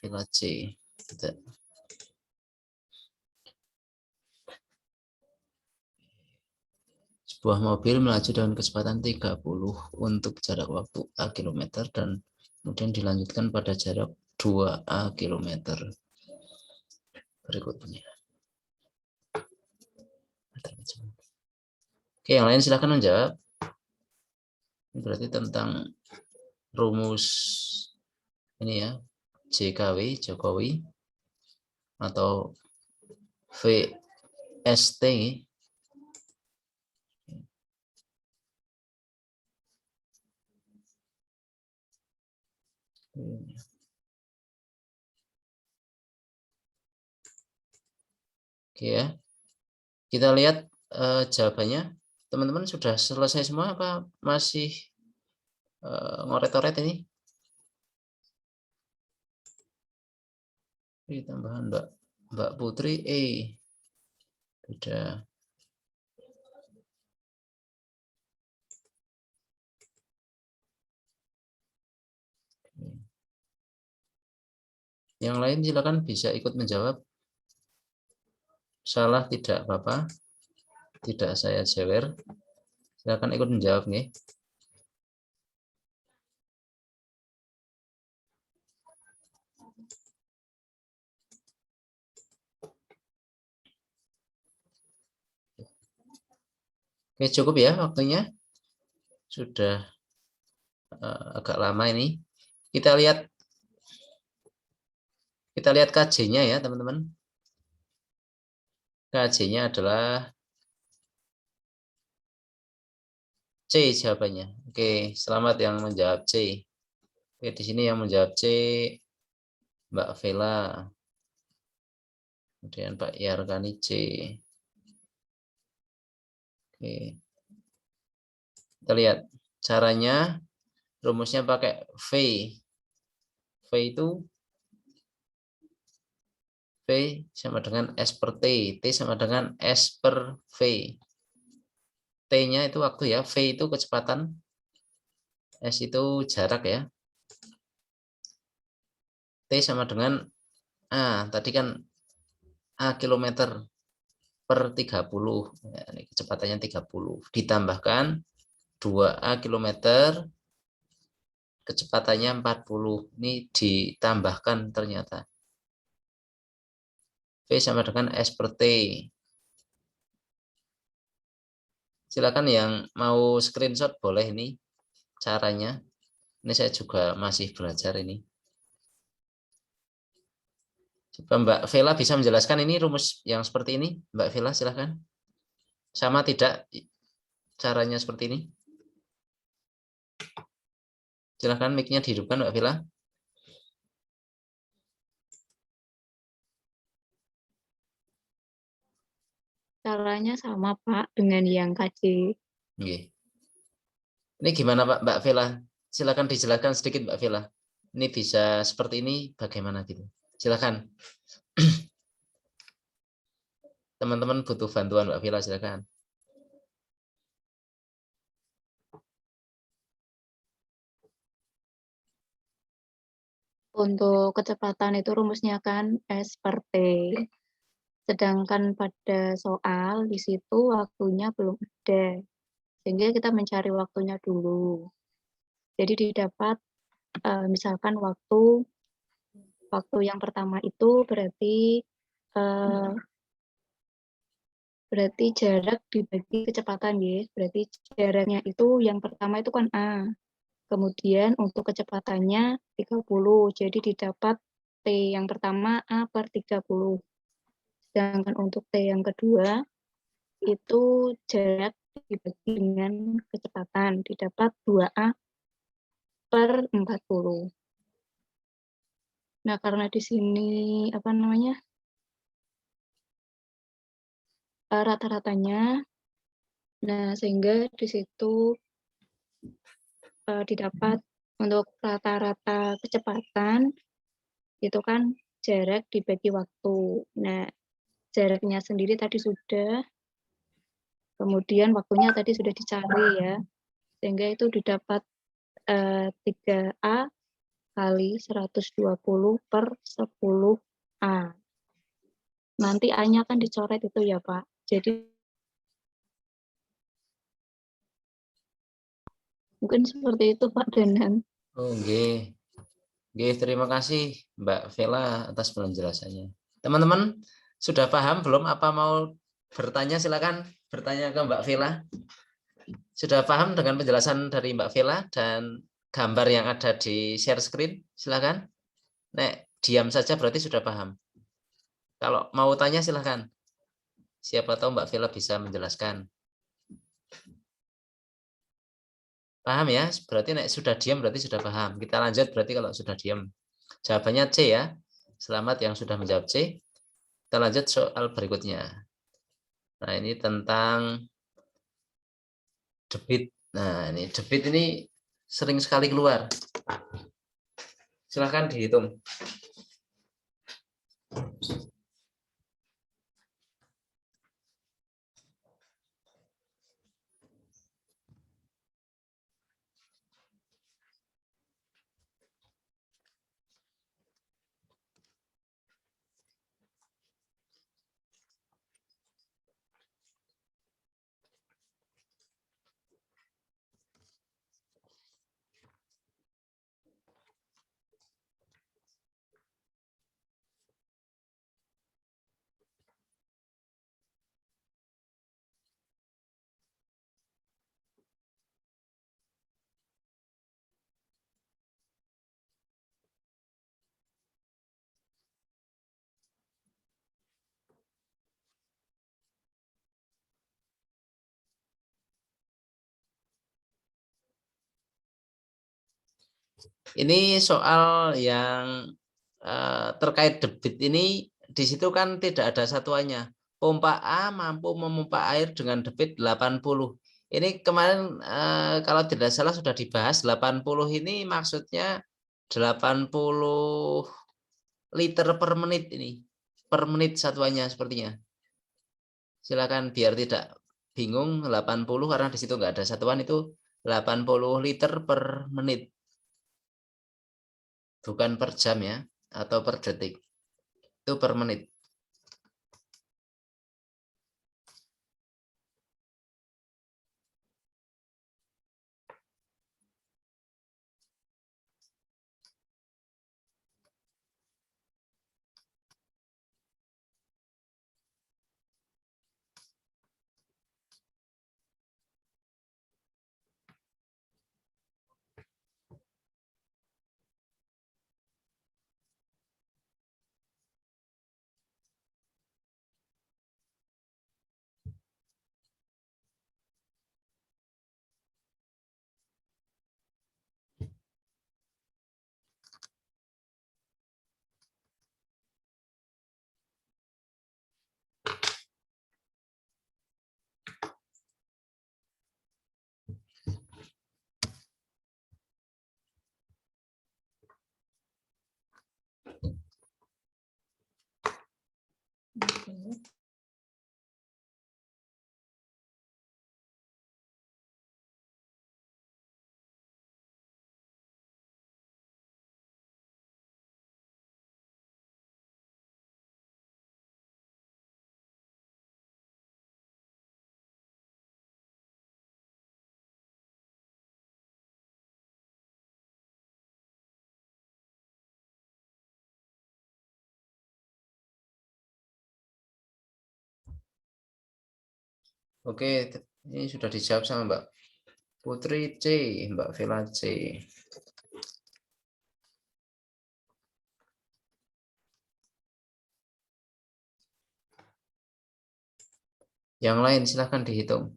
Villa C. Tidak. Sebuah mobil melaju dengan kecepatan 30 untuk jarak waktu A kilometer dan kemudian dilanjutkan pada jarak 2A kilometer. Berikutnya. Oke, yang lain silakan menjawab. Ini berarti tentang rumus ini ya, JKW, Jokowi, atau VST. Oke ya, kita lihat jawabannya. Teman-teman sudah selesai semua apa masih ngoret-ngoret ini? Ini tambahan Mbak Putri beda. Yang lain silakan bisa ikut menjawab. Salah tidak apa-apa. Tidak saya jewer. Silakan ikut menjawab nih. Oke, cukup ya waktunya. Sudah agak lama ini. Kita lihat KJ-nya ya, teman-teman. KJ-nya adalah C jawabannya. Oke, selamat yang menjawab C. Oke, di sini yang menjawab C Mbak Vela. Kemudian Pak Yarkani C. Oke. Kita lihat caranya, rumusnya pakai V. V itu V sama dengan S per T. T sama dengan S per V. T-nya itu waktu ya, V itu kecepatan, S itu jarak ya. T sama dengan A, tadi kan A kilometer per 30. Ya, ini kecepatannya 30. Ditambahkan 2A kilometer, kecepatannya 40. Ini ditambahkan ternyata. V sama dengan S per T. Silakan yang mau screenshot boleh ini caranya. Ini saya juga masih belajar ini. Coba Mbak Vela bisa menjelaskan ini rumus yang seperti ini. Mbak Vela silakan. Sama tidak caranya seperti ini? Silakan mic-nya dihidupkan Mbak Vela. Caranya sama Pak dengan yang KJ. Oke. Ini gimana Pak Mbak Vela? Silakan dijelaskan sedikit Mbak Vela. Ini bisa seperti ini bagaimana gitu? Silakan. Teman-teman butuh bantuan Mbak Vela, silakan. Untuk kecepatan itu rumusnya kan S per T. Sedangkan pada soal di situ waktunya belum ada. Sehingga kita mencari waktunya dulu. Jadi didapat misalkan waktu yang pertama itu berarti jarak dibagi kecepatan ya. Berarti jaraknya itu yang pertama itu kan A. Kemudian untuk kecepatannya 30. Jadi didapat T yang pertama A per 30. Sedangkan untuk T yang kedua itu jarak dibagi dengan kecepatan didapat 2A per 40. Nah, karena di sini rata-ratanya, nah sehingga di situ didapat untuk rata-rata kecepatan itu kan jarak dibagi waktu. Nah, jaraknya sendiri tadi sudah, kemudian waktunya tadi sudah dicari ya, sehingga itu didapat 3A kali 120 per 10A. Nanti A-nya kan dicoret itu ya Pak. Jadi mungkin seperti itu Pak Danan. Oh, nggih. Nggih, terima kasih Mbak Vela atas penjelasannya. Teman-teman, sudah paham belum? Apa mau bertanya? Silakan bertanya ke Mbak Vela. Sudah paham dengan penjelasan dari Mbak Vela dan gambar yang ada di share screen? Silakan. Nek diam saja berarti sudah paham. Kalau mau tanya silakan. Siapa tahu Mbak Vela bisa menjelaskan. Paham ya? Berarti nek sudah diam berarti sudah paham. Kita lanjut berarti kalau sudah diam. Jawabannya C ya. Selamat yang sudah menjawab C. Kita lanjut soal berikutnya. Nah, ini tentang debit. Nah, ini debit ini sering sekali keluar. Silahkan dihitung. Ini soal yang terkait debit ini, di situ kan tidak ada satuannya. Pompa A mampu memompa air dengan debit 80. Ini kemarin kalau tidak salah sudah dibahas, 80 ini maksudnya 80 liter per menit ini. Per menit satuannya sepertinya. Silakan biar tidak bingung, 80 karena di situ nggak ada satuan, itu 80 liter per menit. Bukan per jam ya, atau per detik. Itu per menit. Oke, ini sudah dijawab sama Mbak Putri C, Mbak Vela C. Yang lain silahkan dihitung.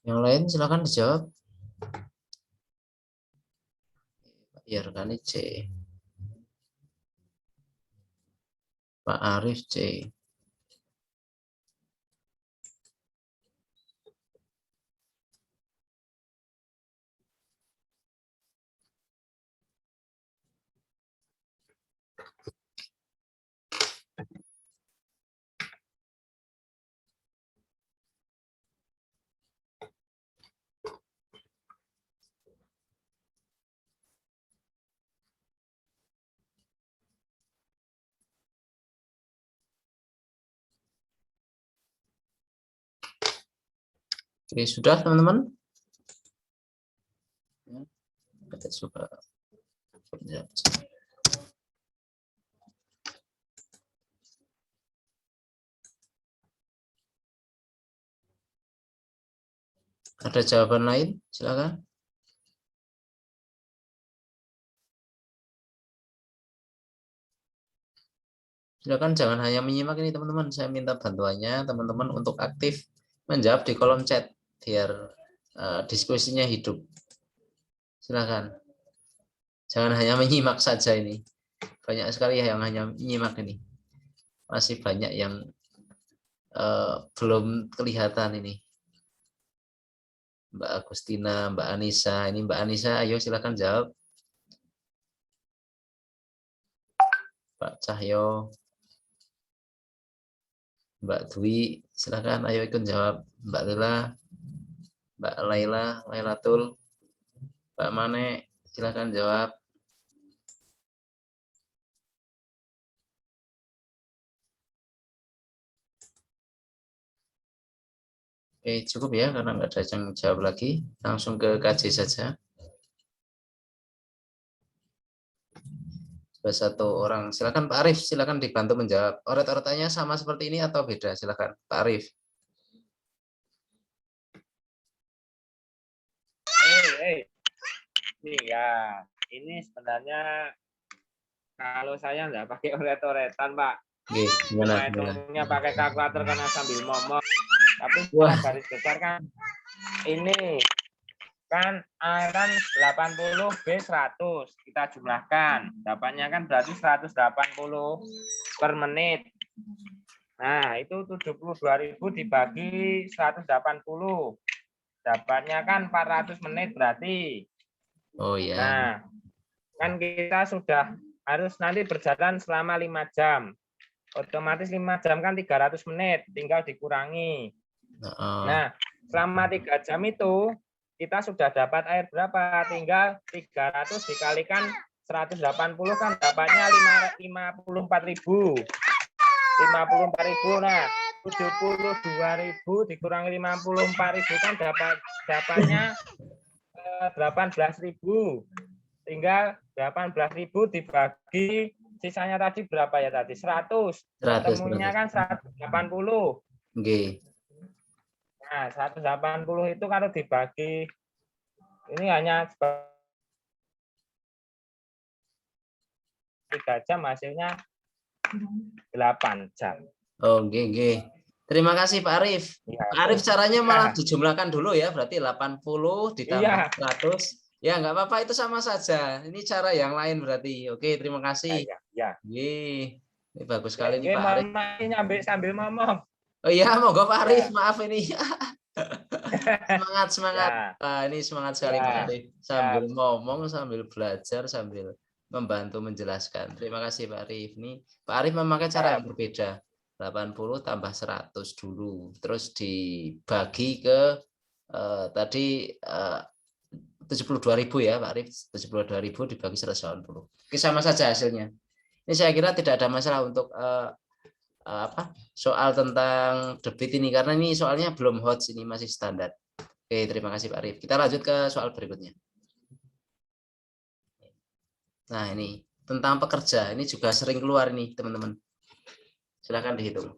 Yang lain silahkan dijawab. Yarkani C. Pak Arif C. Oke, sudah teman-teman? Kita coba. Ada jawaban lain? Silakan. Silakan jangan hanya menyimak ini teman-teman. Saya minta bantuannya teman-teman untuk aktif menjawab di kolom chat biar diskusinya hidup. Silakan. Jangan hanya menyimak saja ini. Banyak sekali yang hanya menyimak ini. Masih banyak yang belum kelihatan ini. Mbak Agustina, Mbak Anissa. Ini Mbak Anissa, ayo silakan jawab. Pak Cahyo. Mbak Dwi, silakan ayo ikut jawab. Mbak Lila, Mbak Laila, Lailatul, Mbak Mane, silakan jawab. Oke, cukup ya karena nggak ada yang jawab lagi. Langsung ke KJ saja. Satu orang, silakan Pak Arif, silakan dibantu menjawab. Oret-oretannya sama seperti ini atau beda? Silakan Pak Arif. Nih ya, ini sebenarnya kalau saya nggak pakai oret-oretan, Pak. Oke, gimana? Hitungnya pakai kalkulator karena sambil ngomong. Tapi setelah garis besar kan ini kan A kan 80, B 100. Kita jumlahkan. Dapatnya kan berarti 180 per menit. Nah, itu 72.000 dibagi 180. Dapatnya kan 400 menit berarti. Oh ya. Nah, kan kita sudah harus nanti berjalan selama 5 jam. Otomatis 5 jam kan 300 menit, tinggal dikurangi. Nah, selama 3 jam itu kita sudah dapat air berapa? Tinggal 300 dikalikan 180 kan dapatnya 54.000. 54.000. Nah, 72.000 dikurangi 54.000 kan dapatnya 18.000. Tinggal 18.000 dibagi sisanya tadi berapa ya tadi? 100. Ketemunya kan 180. Oke. Nah, 180 itu kalau dibagi ini hanya 3 jam hasilnya 8 jam. Oke. Terima kasih Pak Arif. Ya, Pak Arif caranya malah dijumlahkan dulu ya, berarti 80 ditambah 100. Ya nggak apa-apa, itu sama saja. Ini cara yang lain berarti. Oke, terima kasih. Ya. Ini bagus sekali nih Pak Arif. Sambil ngomong. Oh iya, monggo Pak Arif, maaf ini. Semangat. Ini semangat sekali Pak Arif. Sambil ngomong, sambil belajar, sambil membantu menjelaskan. Terima kasih Pak Arif. Ini Pak Arif memakai cara yang berbeda. 80 tambah 100 dulu. Terus dibagi ke tadi 72.000 ya Pak Arif. 72.000 dibagi 180. Oke, sama saja hasilnya. Ini saya kira tidak ada masalah untuk soal tentang debit ini karena ini soalnya belum hot, ini masih standar. Oke, terima kasih Pak Arif. Kita lanjut ke soal berikutnya. Nah, ini tentang pekerja, ini juga sering keluar nih teman-teman. Silakan dihitung.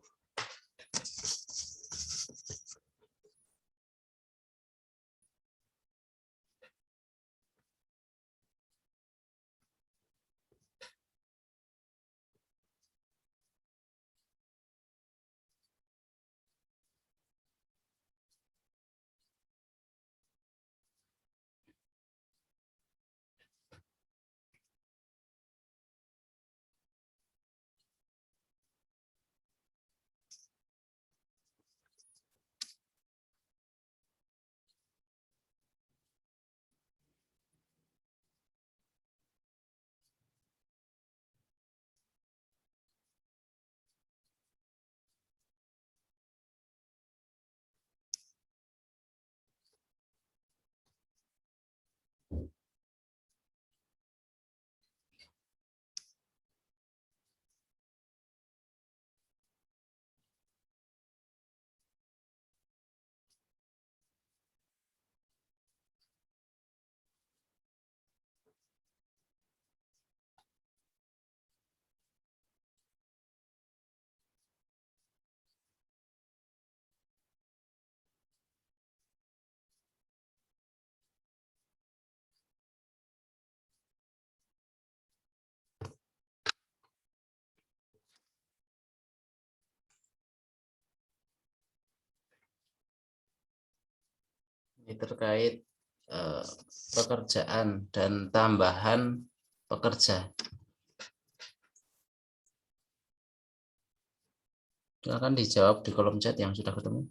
Ini terkait pekerjaan dan tambahan pekerja. Silakan dijawab di kolom chat yang sudah ketemu.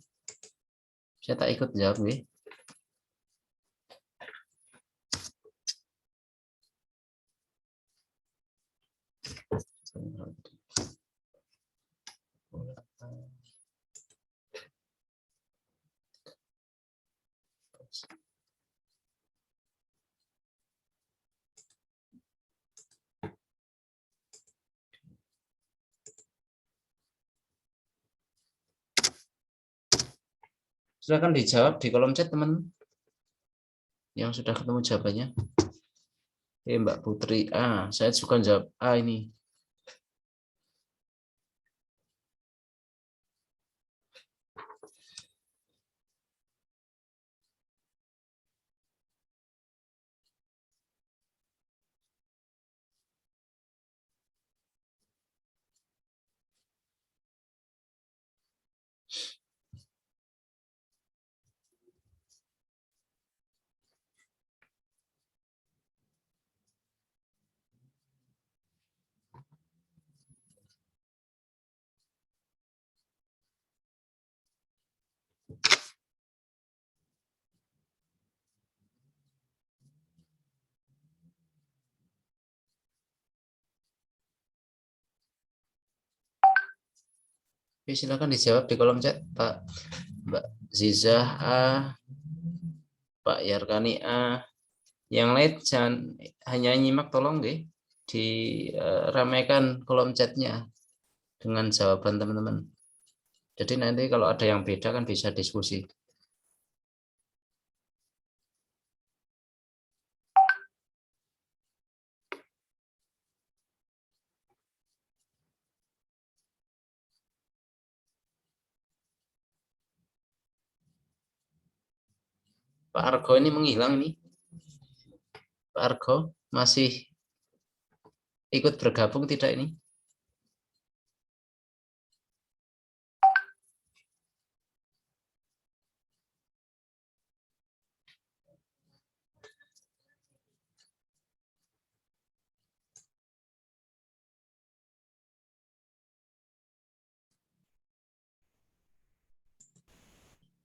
Saya tak ikut jawab nih. Silakan dijawab di kolom chat teman yang sudah ketemu jawabannya. Mbak Putri A, saya suka jawab A ini. Oke, silakan dijawab di kolom chat, Pak. Mbak Zizah A, Pak Yarkani A. Yang lain jangan hanya nyimak, tolong deh diramaikan kolom chatnya dengan jawaban teman-teman. Jadi nanti kalau ada yang beda kan bisa diskusi. Pak Argo ini menghilang nih. Pak Argo masih ikut bergabung tidak ini?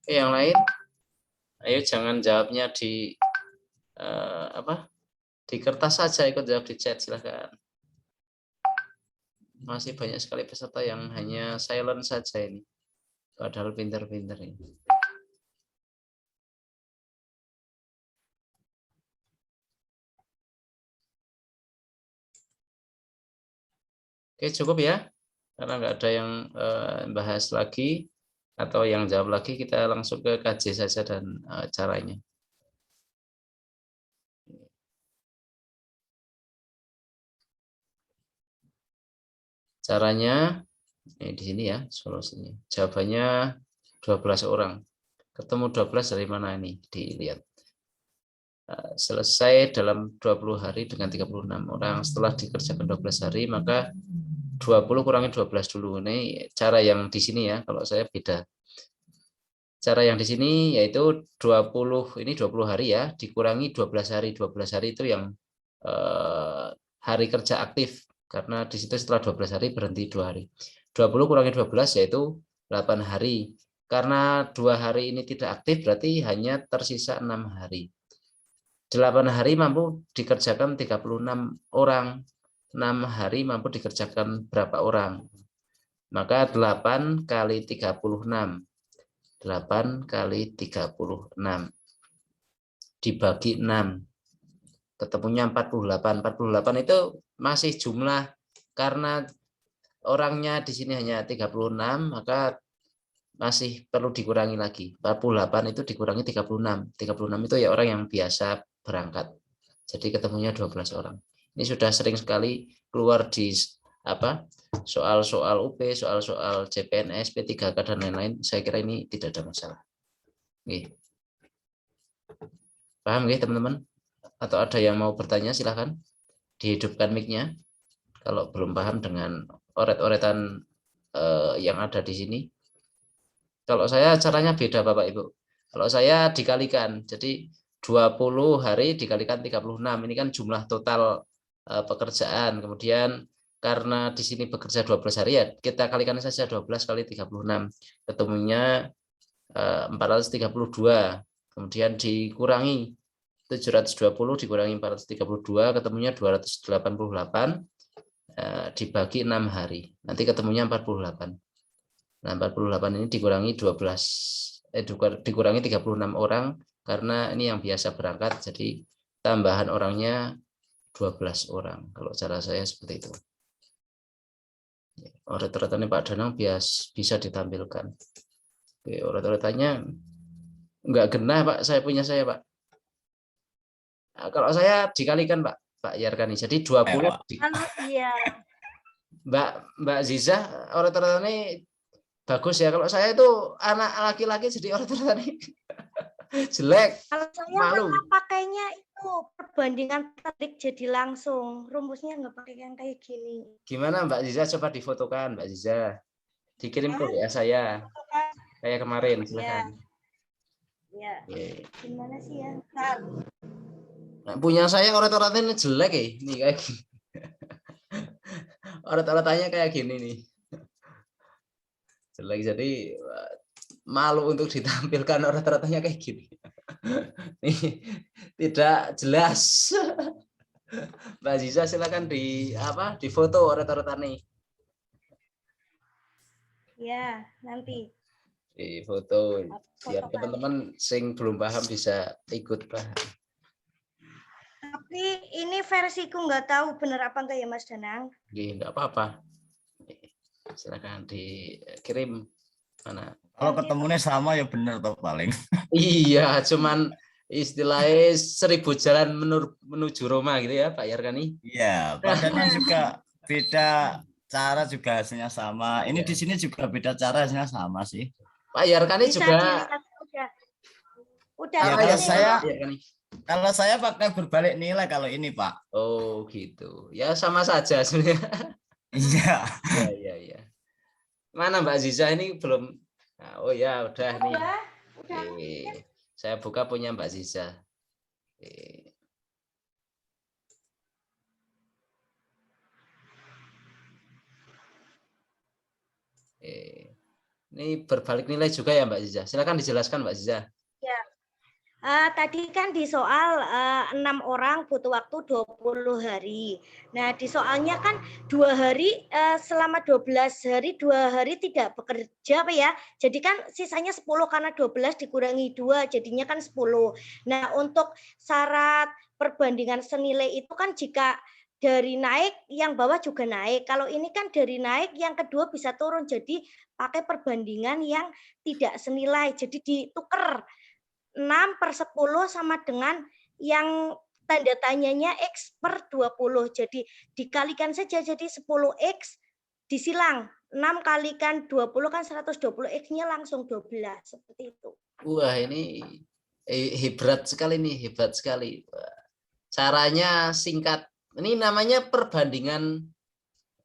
Yang lain, ayo jangan jawabnya di di kertas saja, ikut jawab di chat silahkan. Masih banyak sekali peserta yang hanya silent saja ini, padahal pinter-pinter ini. Oke, cukup ya, karena nggak ada yang bahas lagi atau yang jawab lagi, kita langsung ke KJ saja dan caranya. Caranya di sini ya solusinya. Jawabannya 12 orang. Ketemu 12 dari mana ini? Dilihat. Selesai dalam 20 hari dengan 36 orang. Setelah dikerjakan 12 hari, maka 20 kurangi 12 dulu. Ini cara yang di sini ya, kalau saya beda. Cara yang di sini yaitu 20, ini 20 hari ya, dikurangi 12 hari. 12 hari itu yang hari kerja aktif. Karena di situ setelah 12 hari berhenti 2 hari. 20 kurangi 12 yaitu 8 hari. Karena 2 hari ini tidak aktif berarti hanya tersisa 6 hari. 8 hari mampu dikerjakan 36 orang. 6 hari mampu dikerjakan berapa orang? Maka 8 kali 36. 8 kali 36. Dibagi 6. Ketemunya 48. 48 itu masih jumlah, karena orangnya di sini hanya 36, maka masih perlu dikurangi lagi. 48 itu dikurangi 36. 36 itu ya orang yang biasa berangkat. Jadi ketemunya 12 orang. Ini sudah sering sekali keluar di soal-soal UP, soal-soal CPNS, P3K dan lain-lain. Saya kira ini tidak ada masalah. Oke. Paham ya teman-teman? Atau ada yang mau bertanya, silahkan dihidupkan mic-nya kalau belum paham dengan oret-oretan yang ada di sini. Kalau saya caranya beda Bapak Ibu. Kalau saya dikalikan, jadi 20 hari dikalikan 36. Ini kan jumlah total pekerjaan. Kemudian karena di sini bekerja 12 hari ya, kita kalikan saja 12 kali 36. Ketemunya 432. Kemudian dikurangi 720 dikurangi 432, ketemunya 288. Dibagi 6 hari. Nanti ketemunya 48. Nah, 48 ini dikurangi 36 orang karena ini yang biasa berangkat, jadi tambahan orangnya 12 orang. Kalau cara saya seperti itu. Urat-uratannya Pak Danang bisa ditampilkan. Oke, urat-uratannya enggak genah Pak, saya punya saya Pak. Nah, kalau saya dikalikan Pak Yarkani, jadi 20. Iya. Mbak Ziza, urat-uratannya bagus ya. Kalau saya itu anak laki-laki jadi urat-uratannya jelek. Kalau saya malu. malah pakainya itu perbandingan terik jadi langsung. Rumusnya nggak pakai yang kayak gini. Gimana Mbak Ziza, coba difotokan Mbak Ziza. Dikirim ke WA saya. Kayak kemarin, silakan. Ya. Gimana sih ya? Nah, punya saya urat-uratannya jelek ya. Nih kayak gini. Urat-uratannya kayak gini nih. Jelek, jadi malu untuk ditampilkan urat-uratannya kayak gini. Nih, tidak jelas. Mbak Ziza silakan difoto urat-uratannya. Ya, nanti. Di foto biar teman-teman sing belum paham bisa ikut paham. Tapi ini versiku nggak tahu bener apa enggak ya Mas Danang? Nggak apa-apa. Silakan dikirim mana. Kalau ketemunya sama ya bener toh paling. Iya, cuman istilahnya 1000 jalan menuju Roma gitu ya Pak Yarkani. Iya, padahal juga beda cara juga hasilnya sama. Ini di sini juga beda cara hasilnya sama sih. Pak Yarkani juga. Udah. Ya, kalau saya pakai berbalik nilai kalau ini Pak. Oh gitu. Ya sama saja sebenarnya. Iya. Iya. Mana Mbak Ziza ini belum. Nah, oh ya udah nih. Saya buka punya Mbak Ziza. Ini berbalik nilai juga ya Mbak Ziza. Silakan dijelaskan Mbak Ziza. Ya. Tadi kan di soal 6 orang butuh waktu 20 hari. Nah, di soalnya kan 2 hari selama 12 hari 2 hari tidak bekerja Pak ya. Jadi kan sisanya 10 karena 12 dikurangi 2 jadinya kan 10. Nah, untuk syarat perbandingan senilai itu kan jika dari naik yang bawah juga naik. Kalau ini kan dari naik yang kedua bisa turun. Jadi pakai perbandingan yang tidak senilai. Jadi ditukar 6/10 sama dengan yang tanda tanyanya X per 20. Jadi dikalikan saja jadi 10X disilang. 6 kalikan 20 kan 120. X-nya langsung 12. Seperti itu. Wah ini hebat sekali nih. Hebat sekali. Caranya singkat. Ini namanya perbandingan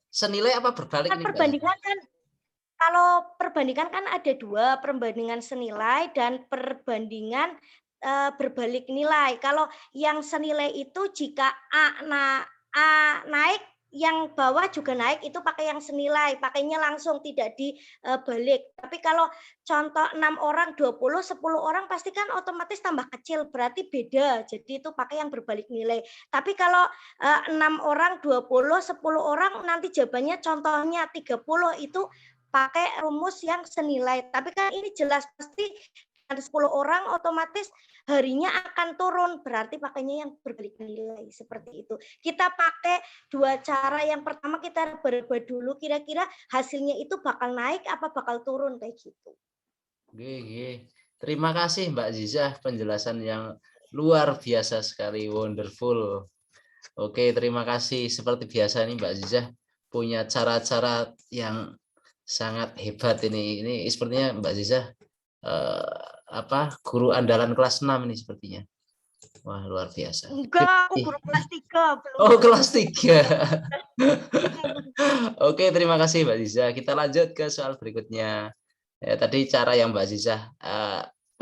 senilai apa berbalik? Perbandingan kan. Kalau perbandingan kan ada 2, perbandingan senilai dan perbandingan berbalik nilai. Kalau yang senilai itu jika A naik, yang bawah juga naik, itu pakai yang senilai, pakainya langsung tidak dibalik. Tapi kalau contoh 6 orang 20, 10 orang pasti kan otomatis tambah kecil, berarti beda. Jadi itu pakai yang berbalik nilai. Tapi kalau 6 orang 20, 10 orang nanti jawabannya contohnya 30 itu pakai rumus yang senilai. Tapi kan ini jelas pasti ada 10 orang otomatis harinya akan turun. Berarti pakainya yang berbalik nilai. Seperti itu. Kita pakai 2 cara. Yang pertama kita berubah dulu. Kira-kira hasilnya itu bakal naik apa bakal turun. Kayak gitu. Oke. Terima kasih Mbak Ziza. Penjelasan yang luar biasa sekali. Wonderful. Oke, terima kasih. Seperti biasa nih Mbak Ziza. Punya cara-cara yang sangat hebat ini sepertinya Mbak Ziza guru andalan kelas 6 ini sepertinya. Wah, luar biasa. Enggak, aku guru kelas 3 belum. Oh, kelas 3. Oke, terima kasih Mbak Ziza. Kita lanjut ke soal berikutnya. Tadi cara yang Mbak Ziza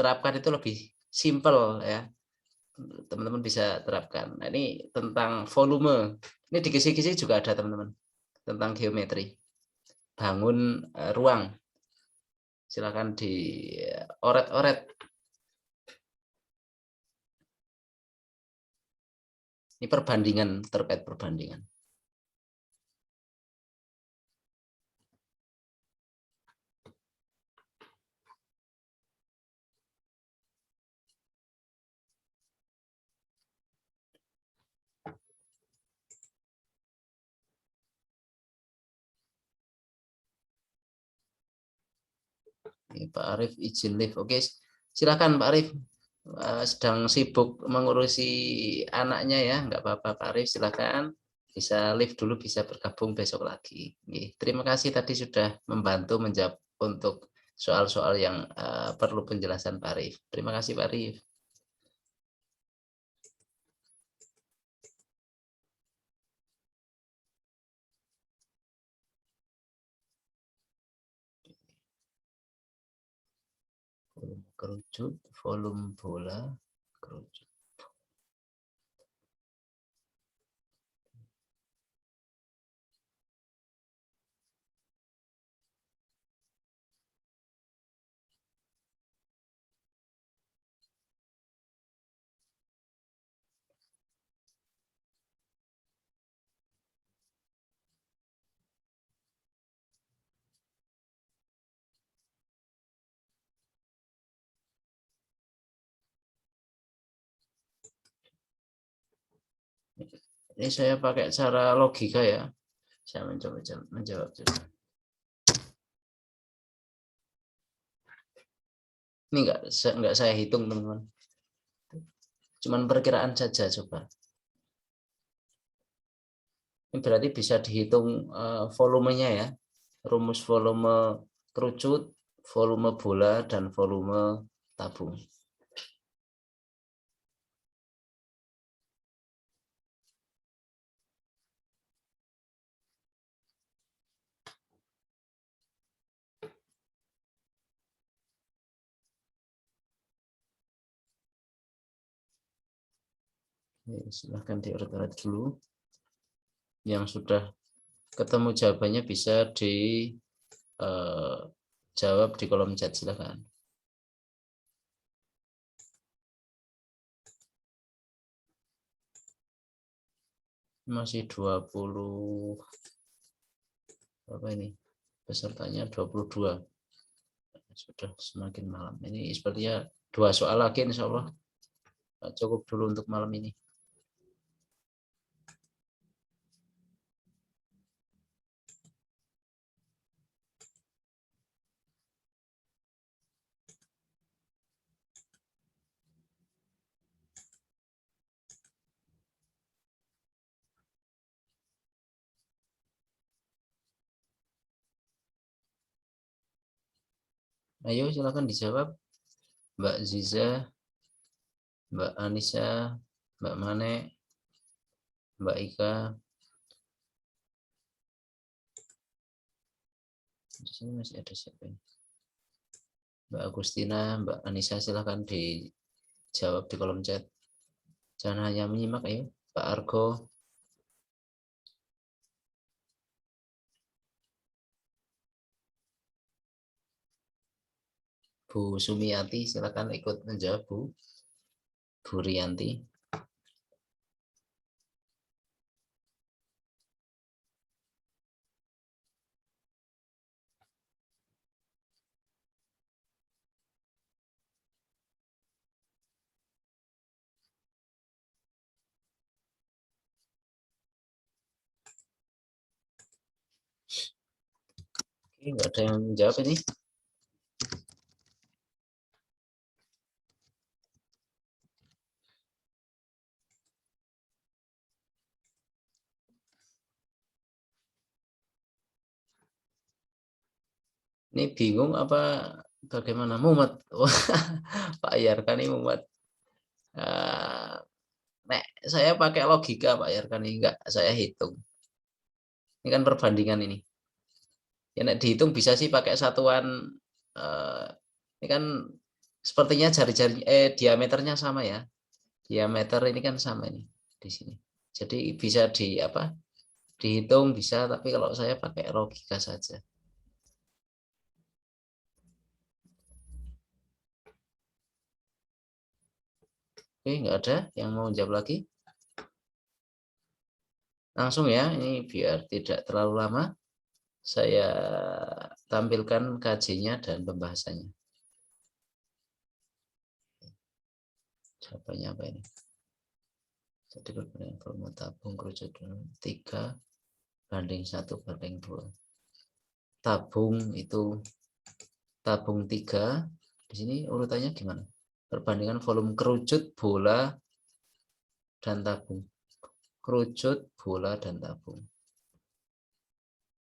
terapkan itu lebih simple ya. Teman-teman bisa terapkan. Nah, ini tentang volume. Ini di kisi-kisi juga ada teman-teman. Tentang geometri. Bangun ruang. Silakan dioret-oret. Ini perbandingan, terkait perbandingan. Ini Pak Arif izin live. Oke, silakan Pak Arif. Sedang sibuk mengurusi anaknya ya, nggak apa-apa Pak Arif, silakan. Bisa live dulu, bisa bergabung besok lagi. Terima kasih tadi sudah membantu menjawab untuk soal-soal yang perlu penjelasan Pak Arif. Terima kasih Pak Arif. Volume kerucut, volume bola, kerucut. Ini saya pakai cara logika ya. Saya mencoba menjawab juga. Ini enggak saya hitung teman-teman. Cuman perkiraan saja coba. Ini berarti bisa dihitung volumenya ya. Rumus volume kerucut, volume bola, dan volume tabung. Silahkan diurat-urat dulu. Yang sudah ketemu jawabannya bisa dijawab di kolom chat, silahkan. Masih 20 apa ini? Pesertanya 22. Sudah semakin malam. Ini sepertinya 2 soal lagi insya Allah. Cukup dulu untuk malam ini. Ayo silakan dijawab. Mbak Ziza, Mbak Anissa, Mbak Mane, Mbak Ika. Di sini masih ada siapa ini? Mbak Agustina, Mbak Anissa, silakan dijawab di kolom chat. Jangan hanya menyimak, ayo. Pak Argo. Bu Sumiati, silakan ikut menjawab, Bu. Bu Rianti. Oke, nggak ada yang menjawab ini. Ini bingung apa bagaimana? Mumet. Pak Yarkani mumet. Nek saya pakai logika Pak Yarkani, enggak saya hitung. Ini kan perbandingan ini. Ya nek dihitung bisa sih pakai satuan. Ini kan Sepertinya jari-jari diameternya sama ya. Diameter ini kan sama ini di sini. Jadi bisa dihitung bisa, tapi kalau saya pakai logika saja. Oke, nggak ada yang mau jawab lagi. Langsung ya, ini biar tidak terlalu lama. Saya tampilkan KJ-nya dan pembahasannya. Jawabannya apa ini? Jadi perbandingan volume tabung kerucut 3:1:2. Tabung itu tabung 3. Di sini urutannya gimana? Perbandingan volume kerucut, bola, dan tabung. Kerucut, bola, dan tabung.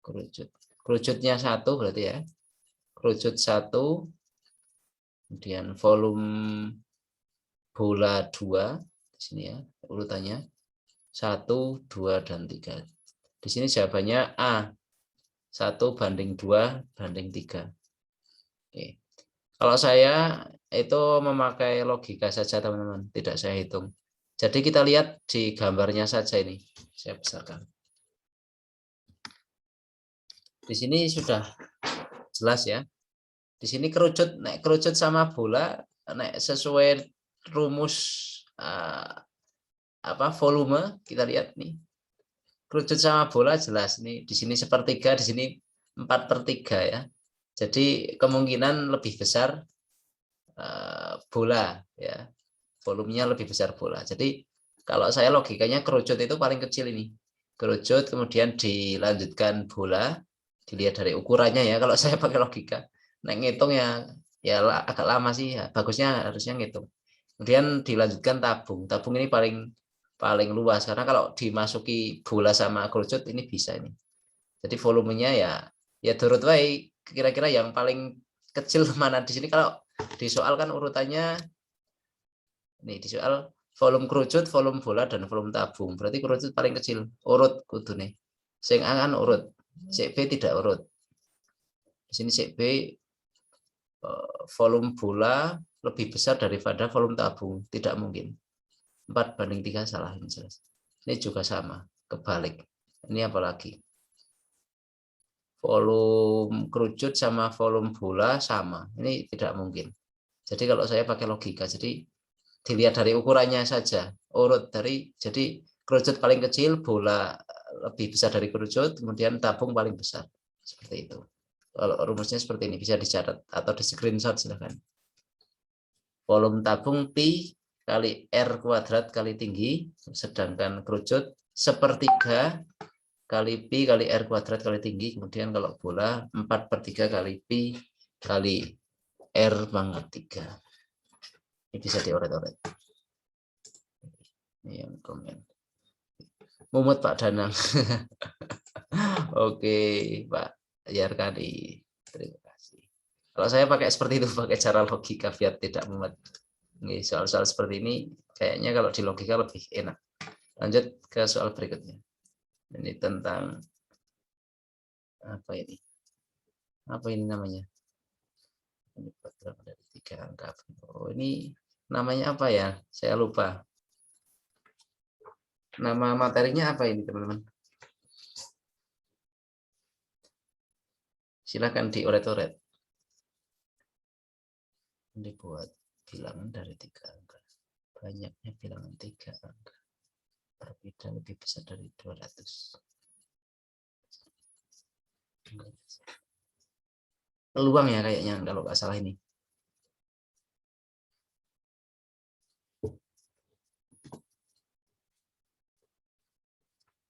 Kerucut. Kerucutnya 1 berarti ya. Kerucut 1. Kemudian volume bola 2. Di sini ya urutannya 1, 2, dan 3. Di sini jawabannya A. 1:2:3. Oke. Kalau saya itu memakai logika saja teman-teman, tidak saya hitung. Jadi kita lihat di gambarnya saja ini. Saya besarkan. Di sini sudah jelas ya. Di sini kerucut sama bola sesuai rumus volume, kita lihat nih. Kerucut sama bola jelas nih. Di sini 1/3, di sini 4/3 ya. Jadi kemungkinan lebih besar bola ya. Volumenya lebih besar bola. Jadi kalau saya logikanya kerucut itu paling kecil ini. Kerucut kemudian dilanjutkan bola, dilihat dari ukurannya ya. Kalau saya pakai logika, ngitung ya agak lama sih ya. Bagusnya harusnya ngitung. Kemudian dilanjutkan tabung. Tabung ini paling luas karena kalau dimasuki bola sama kerucut ini bisa ini. Jadi volumenya ya turut baik. Kira-kira yang paling kecil mana di sini? Kalau di soal kan urutannya nih, di soal volume kerucut, volume bola, dan volume tabung. Berarti kerucut paling kecil. Urut kudu nih. Sing A kan urut. Sik B tidak urut. Di sini sik B volume bola lebih besar daripada volume tabung. Tidak mungkin. 4:3 salah ini jelas. Ini juga sama, kebalik. Ini apalagi? Volume kerucut sama volume bola sama. Ini tidak mungkin. Jadi kalau saya pakai logika, jadi dilihat dari ukurannya saja. Urut jadi kerucut paling kecil, bola lebih besar dari kerucut, kemudian tabung paling besar. Seperti itu. Kalau rumusnya seperti ini, bisa dicatat atau di screenshot silahkan. Volume tabung Pi kali R kuadrat kali tinggi, sedangkan kerucut 1/3 kali Pi kali R kuadrat kali tinggi, kemudian kalau bola 4/3 kali Pi kali R pangkat 3. Ini bisa dioret-oret. Ini yang komen. Mumut Pak Danang. Oke Pak Yarkani. Terima kasih. Kalau saya pakai seperti itu, pakai cara logika biar tidak mumet. Soal-soal seperti ini kayaknya kalau di logika lebih enak. Lanjut ke soal berikutnya. Ini tentang apa ini? Apa ini namanya? Ini program dari 3 angka. Oh, ini namanya apa ya? Saya lupa. Nama materinya apa ini, teman-teman? Silakan dioret-oret. Dibuat bilangan dari 3 angka. Banyaknya bilangan 3 angka. Berbeda lebih besar dari 200. Peluang ya kayaknya kalau nggak salah ini.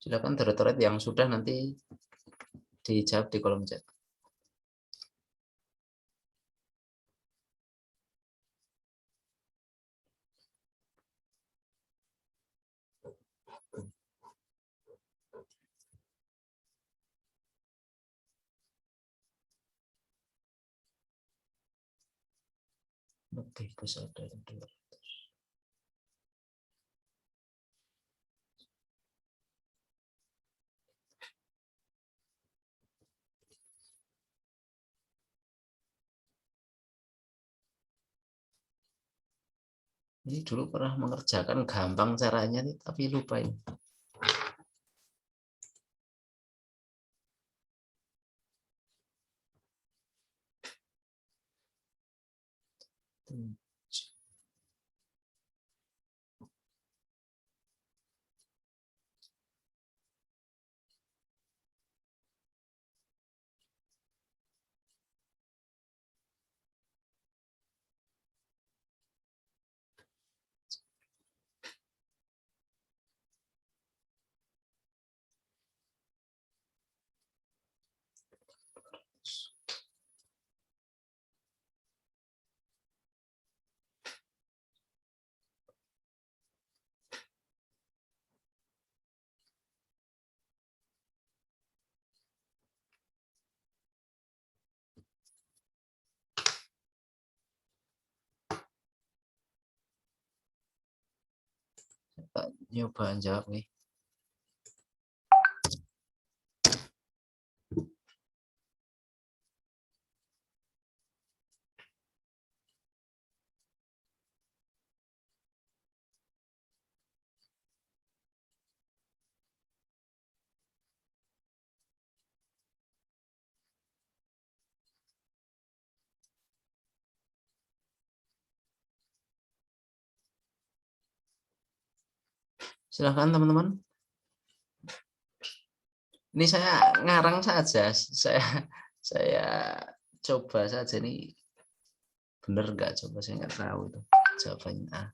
Silakan tertulis yang sudah nanti dijawab di kolom chat. Lebih besar dari 200. Ini dulu pernah mengerjakan gampang caranya nih, tapi lupa ini. Nyoba jawab nih. Silahkan teman-teman. Ini saya ngarang saja, saya coba saja nih, bener nggak? Coba, saya nggak tahu itu jawabannya A.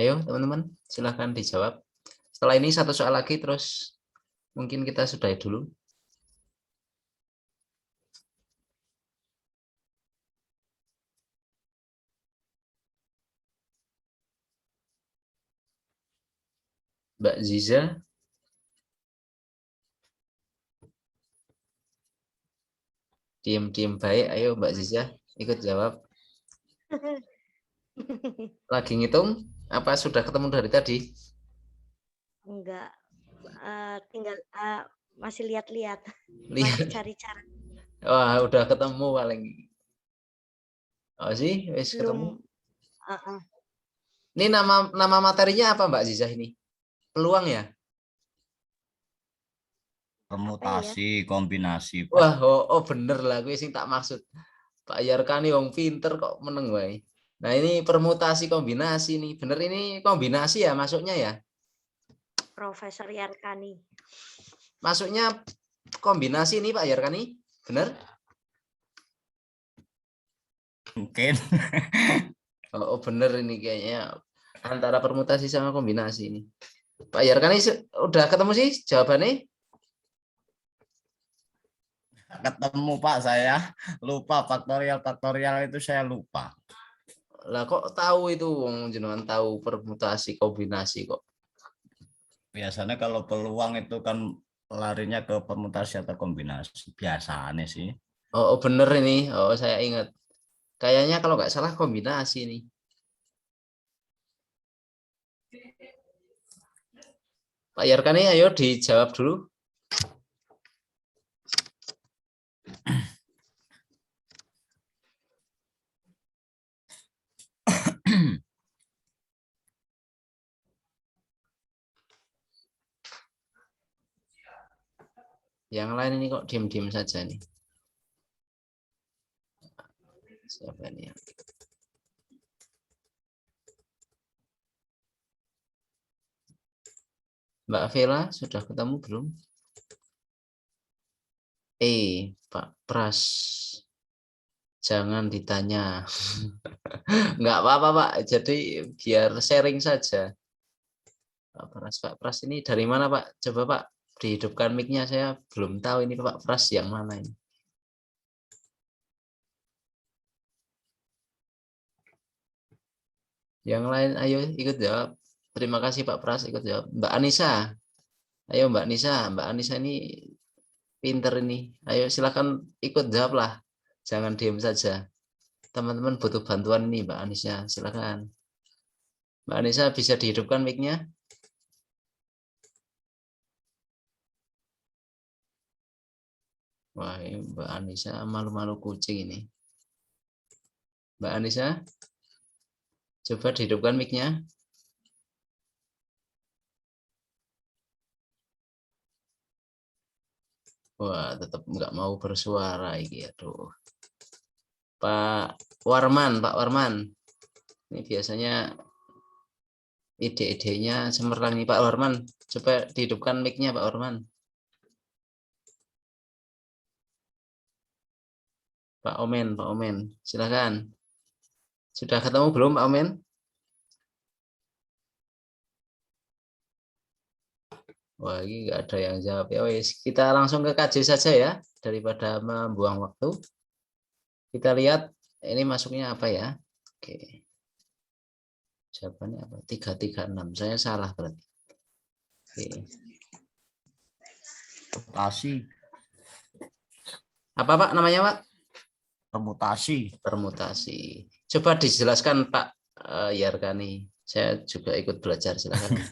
Ayo teman-teman, silahkan dijawab. Setelah ini satu soal lagi, terus mungkin kita sudahi dulu. Mbak Ziza. Diam-diam baik, ayo Mbak Ziza, ikut jawab. Lagi ngitung? Apa sudah ketemu dari tadi? Enggak, tinggal masih lihat-lihat, Lihat. masih cari cara. Wah, udah ketemu paling. Oh sih, wis ketemu. Belum. Ini nama materinya apa Mbak Ziza ini? Peluang ya? Permutasi, kombinasi. Pak. Wah, oh bener lah, gue sing tak maksud. Pak Yarkani wong pinter kok meneng wae. Nah ini permutasi kombinasi nih, bener ini kombinasi ya masuknya ya? Profesor Yarkani. Masuknya kombinasi nih Pak Yarkani, bener? Mungkin. Oh bener ini kayaknya antara permutasi sama kombinasi ini. Pak Yarkani udah ketemu sih jawabannya? Ketemu Pak, saya lupa faktorial itu saya lupa. Lah kok tahu itu, wong jenengan tahu permutasi kombinasi kok. Biasanya kalau peluang itu kan larinya ke permutasi atau kombinasi biasanya sih. Oh bener ini, oh saya ingat. Kayaknya kalau nggak salah kombinasi nih. Pak Yarkani ayo dijawab dulu. Yang lain ini kok diam-diam saja nih. Siapa ini ya? Mbak Vela sudah ketemu belum? Pak Pras. Jangan ditanya. Nggak apa-apa Pak, jadi biar sharing saja. Pak Pras ini dari mana Pak? Coba Pak dihidupkan mic-nya, saya belum tahu ini Pak Pras yang mana ini. Yang lain ayo ikut jawab. Terima kasih Pak Pras ikut jawab. Mbak Anissa. Ayo Mbak Anissa. Mbak Anissa ini pinter ini. Ayo silakan ikut jawab lah. Jangan diam saja. Teman-teman butuh bantuan ini Mbak Anissa. Silakan. Mbak Anissa bisa dihidupkan mic-nya? Wah, ini Mbak Anissa malu-malu kucing ini. Mbak Anissa, coba dihidupkan mic-nya. Wah, tetap nggak mau bersuara ini. Aduh. Pak Warman. Ini biasanya ide-idenya cemerlang nih Pak Warman. Coba dihidupkan mic-nya Pak Warman. Pak Omen, silakan. Sudah ketemu belum Pak Omen? Wah, ini nggak ada yang jawab. Ya wes, kita langsung ke KJ saja ya, daripada membuang waktu. Kita lihat ini masuknya apa ya? Oke. Jawabannya apa? 336. Saya salah berarti. Oke. Permutasi. Apa Pak namanya Pak? Permutasi. Coba dijelaskan Pak Yarkani. Saya juga ikut belajar, silakan.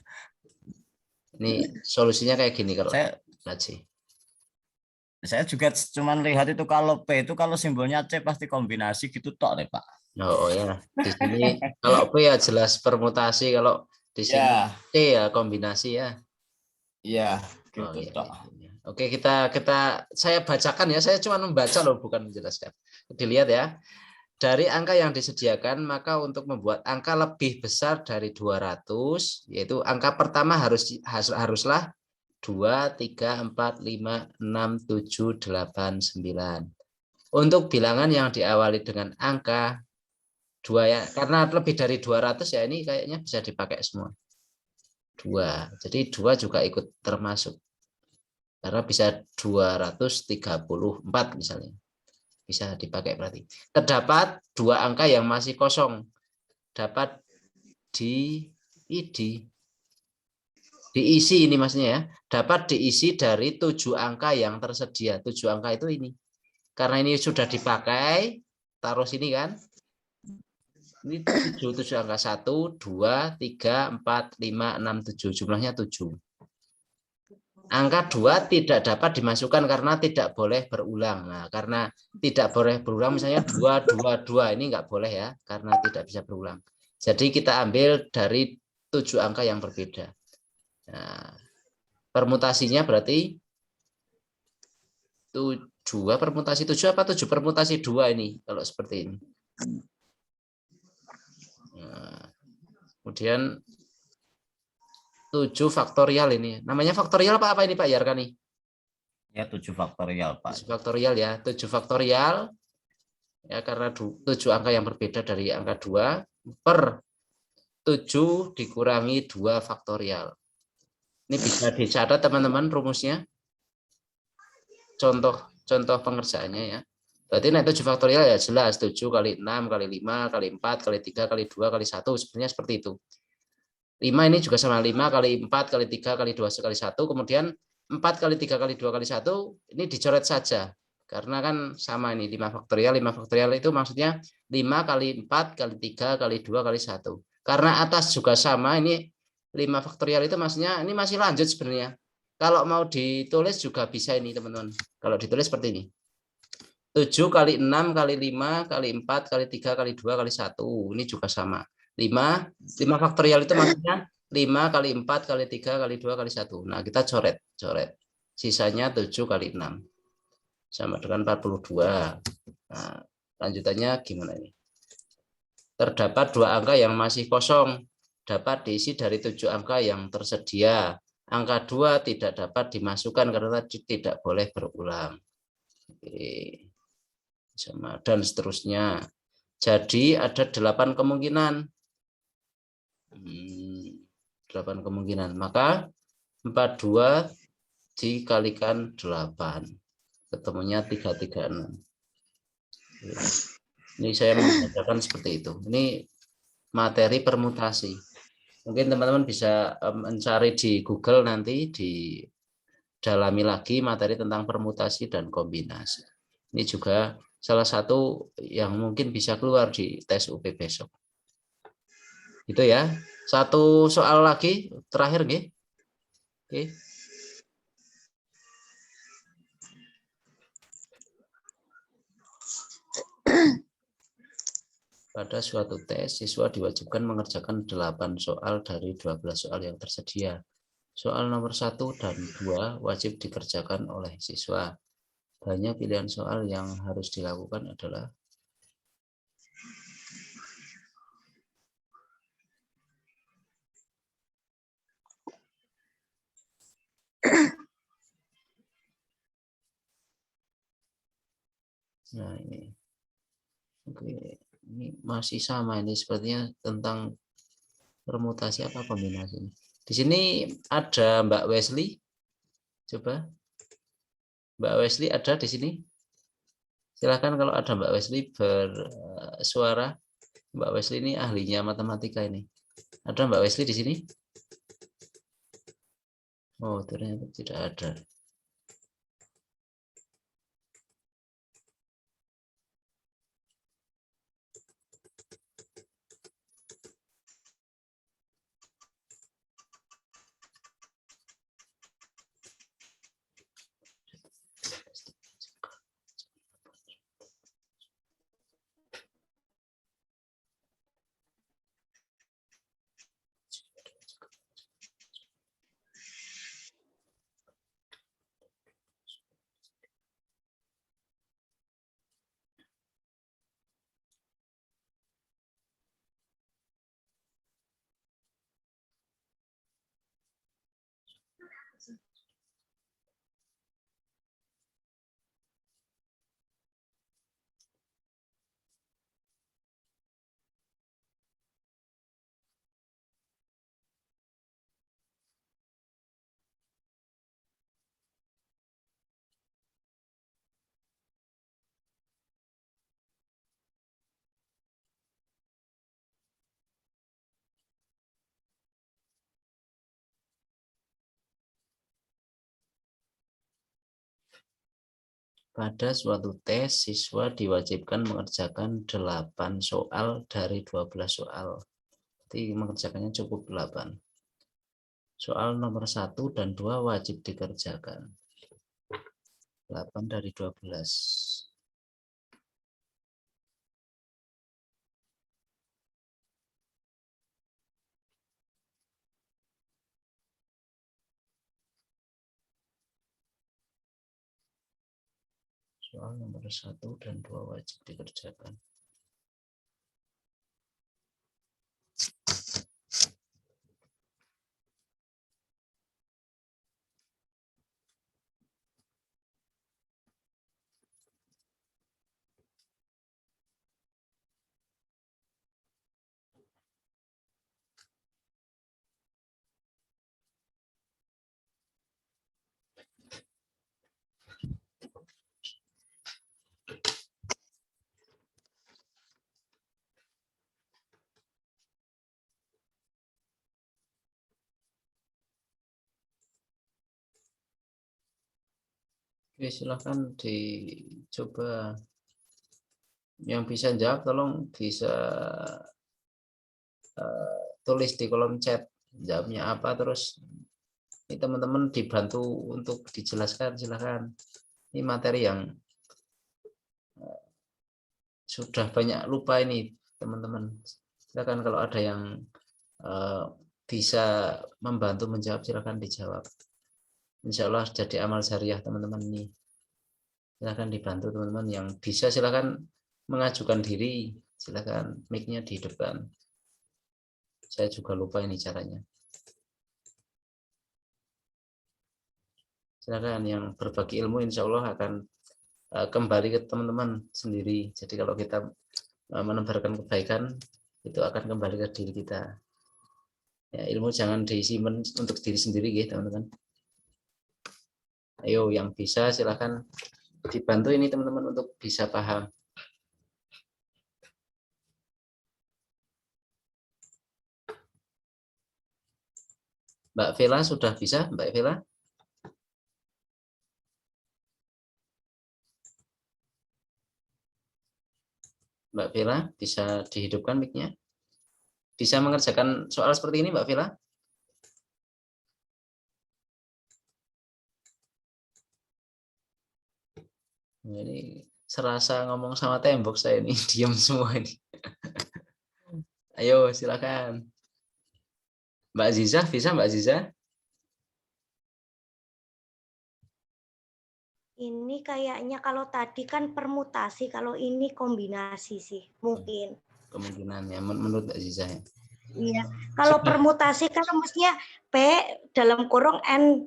Ini solusinya kayak gini kalau saya juga cuma lihat itu kalau P itu kalau simbolnya C pasti kombinasi gitu tok deh Pak. Oh ya, di sini kalau P ya jelas permutasi, kalau di sini C ya kombinasi ya. Iya, gitu oh, ya, tok. ya. Oke, saya bacakan ya, saya cuma membaca loh, bukan menjelaskan. Dilihat ya. Dari angka yang disediakan, maka untuk membuat angka lebih besar dari 200, yaitu angka pertama haruslah 2, 3, 4, 5, 6, 7, 8, 9. Untuk bilangan yang diawali dengan angka 2 ya, karena lebih dari 200 ya, ini kayaknya bisa dipakai semua. 2, jadi 2 juga ikut termasuk. Karena bisa 234 misalnya. Bisa dipakai berarti. Terdapat 2 angka yang masih kosong. Dapat diisi ini maksudnya ya. Dapat diisi dari 7 angka yang tersedia. 7 angka itu ini. Karena ini sudah dipakai, taruh sini kan. Ini 7 angka. 1, 2, 3, 4, 5, 6, 7. Jumlahnya 7. Angka 2 tidak dapat dimasukkan karena tidak boleh berulang. Nah, karena tidak boleh berulang, misalnya 2, 2, 2, ini nggak boleh ya, karena tidak bisa berulang. Jadi kita ambil dari 7 angka yang berbeda. Nah, permutasinya berarti 2 permutasi 7 apa 7 permutasi 2 ini, kalau seperti ini. Nah, kemudian 7 faktorial ini. Namanya faktorial apa ini Pak Yarkani? Ya 7 faktorial Pak. 7 faktorial ya. 7 faktorial ya, karena 7 angka yang berbeda dari angka 2 per 7 dikurangi 2 faktorial. Ini bisa dicatat teman-teman rumusnya. Contoh pengerjaannya ya. Berarti nah 7 faktorial ya jelas 7 kali 6 kali 5 kali 4 kali 3 kali 2 kali 1, sebenarnya seperti itu. 5 ini juga sama 5 kali 4 kali 3 kali 2 kali 1, kemudian 4 kali 3 kali 2 kali 1 ini dicoret saja karena kan sama ini 5 faktorial. 5 faktorial itu maksudnya 5 kali 4 kali 3 kali 2 kali 1. Karena atas juga sama, ini 5 faktorial itu maksudnya ini masih lanjut sebenarnya. Kalau mau ditulis juga bisa ini teman-teman. Kalau ditulis seperti ini. 7 kali 6 kali 5 kali 4 kali 3 kali 2 kali 1. Ini juga sama. 5 faktorial itu maksudnya 5 kali 4 kali 3 kali 2 kali 1. Nah, kita coret. Sisanya 7 kali 6. Sama dengan 42. Nah, lanjutannya gimana ini? Terdapat 2 angka yang masih kosong. Dapat diisi dari 7 angka yang tersedia. Angka 2 tidak dapat dimasukkan karena tidak boleh berulang. Oke. Sama, dan seterusnya. Jadi ada 8 kemungkinan. 8 kemungkinan. Maka 42 dikalikan 8. Ketemunya 336. Ini saya mengatakan seperti itu. Ini materi permutasi. Mungkin teman-teman bisa mencari di Google nanti, didalami lagi materi tentang permutasi dan kombinasi. Ini juga salah satu yang mungkin bisa keluar di tes UP besok. Itu ya. Satu soal lagi terakhir nggih. Oke. Pada suatu tes, siswa diwajibkan mengerjakan 8 soal dari 12 soal yang tersedia. Soal nomor 1 dan 2 wajib dikerjakan oleh siswa. Banyak pilihan soal yang harus dilakukan adalah nah ini. Oke, ini masih sama ini sepertinya tentang permutasi apa kombinasi. Di sini ada Mbak Wesley. Coba. Mbak Wesley ada di sini? Silakan kalau ada Mbak Wesley bersuara. Mbak Wesley ini ahlinya matematika ini. Ada Mbak Wesley di sini? Oh, ternyata tidak ada. Pada suatu tes, siswa diwajibkan mengerjakan 8 soal dari 12 soal. Jadi mengerjakannya cukup 8. Soal nomor 1 dan 2 wajib dikerjakan. 8 dari 12. Soal nomor 1 dan 2 wajib dikerjakan. Oke, silahkan dicoba. Yang bisa jawab tolong bisa tulis di kolom chat jawabnya apa, terus ini teman-teman dibantu untuk dijelaskan, silahkan. Ini materi yang sudah banyak lupa ini teman-teman. Silahkan kalau ada yang bisa membantu menjawab, silahkan dijawab. Insya Allah jadi amal syariah teman-teman ini. Silahkan dibantu teman-teman yang bisa, silahkan mengajukan diri, silahkan mic-nya di depan. Saya juga lupa ini caranya. Silahkan yang berbagi ilmu insya Allah akan kembali ke teman-teman sendiri. Jadi kalau kita menebarkan kebaikan itu akan kembali ke diri kita. Ya, ilmu jangan disimpan untuk diri sendiri gitu, teman-teman. Ayo yang bisa silakan dibantu ini teman-teman untuk bisa paham. Mbak Vela sudah bisa, Mbak Vela? Mbak Vela bisa dihidupkan mic-nya? Bisa mengerjakan soal seperti ini Mbak Vela? Ini serasa ngomong sama tembok saya ini, diam semua ini. Ayo silakan. Mbak Aziza, bisa Mbak Aziza? Ini kayaknya kalau tadi kan permutasi, kalau ini kombinasi sih, mungkin. Kemungkinannya menurut Mbak Aziza ya. Iya, kalau permutasi kan mestinya P dalam kurung N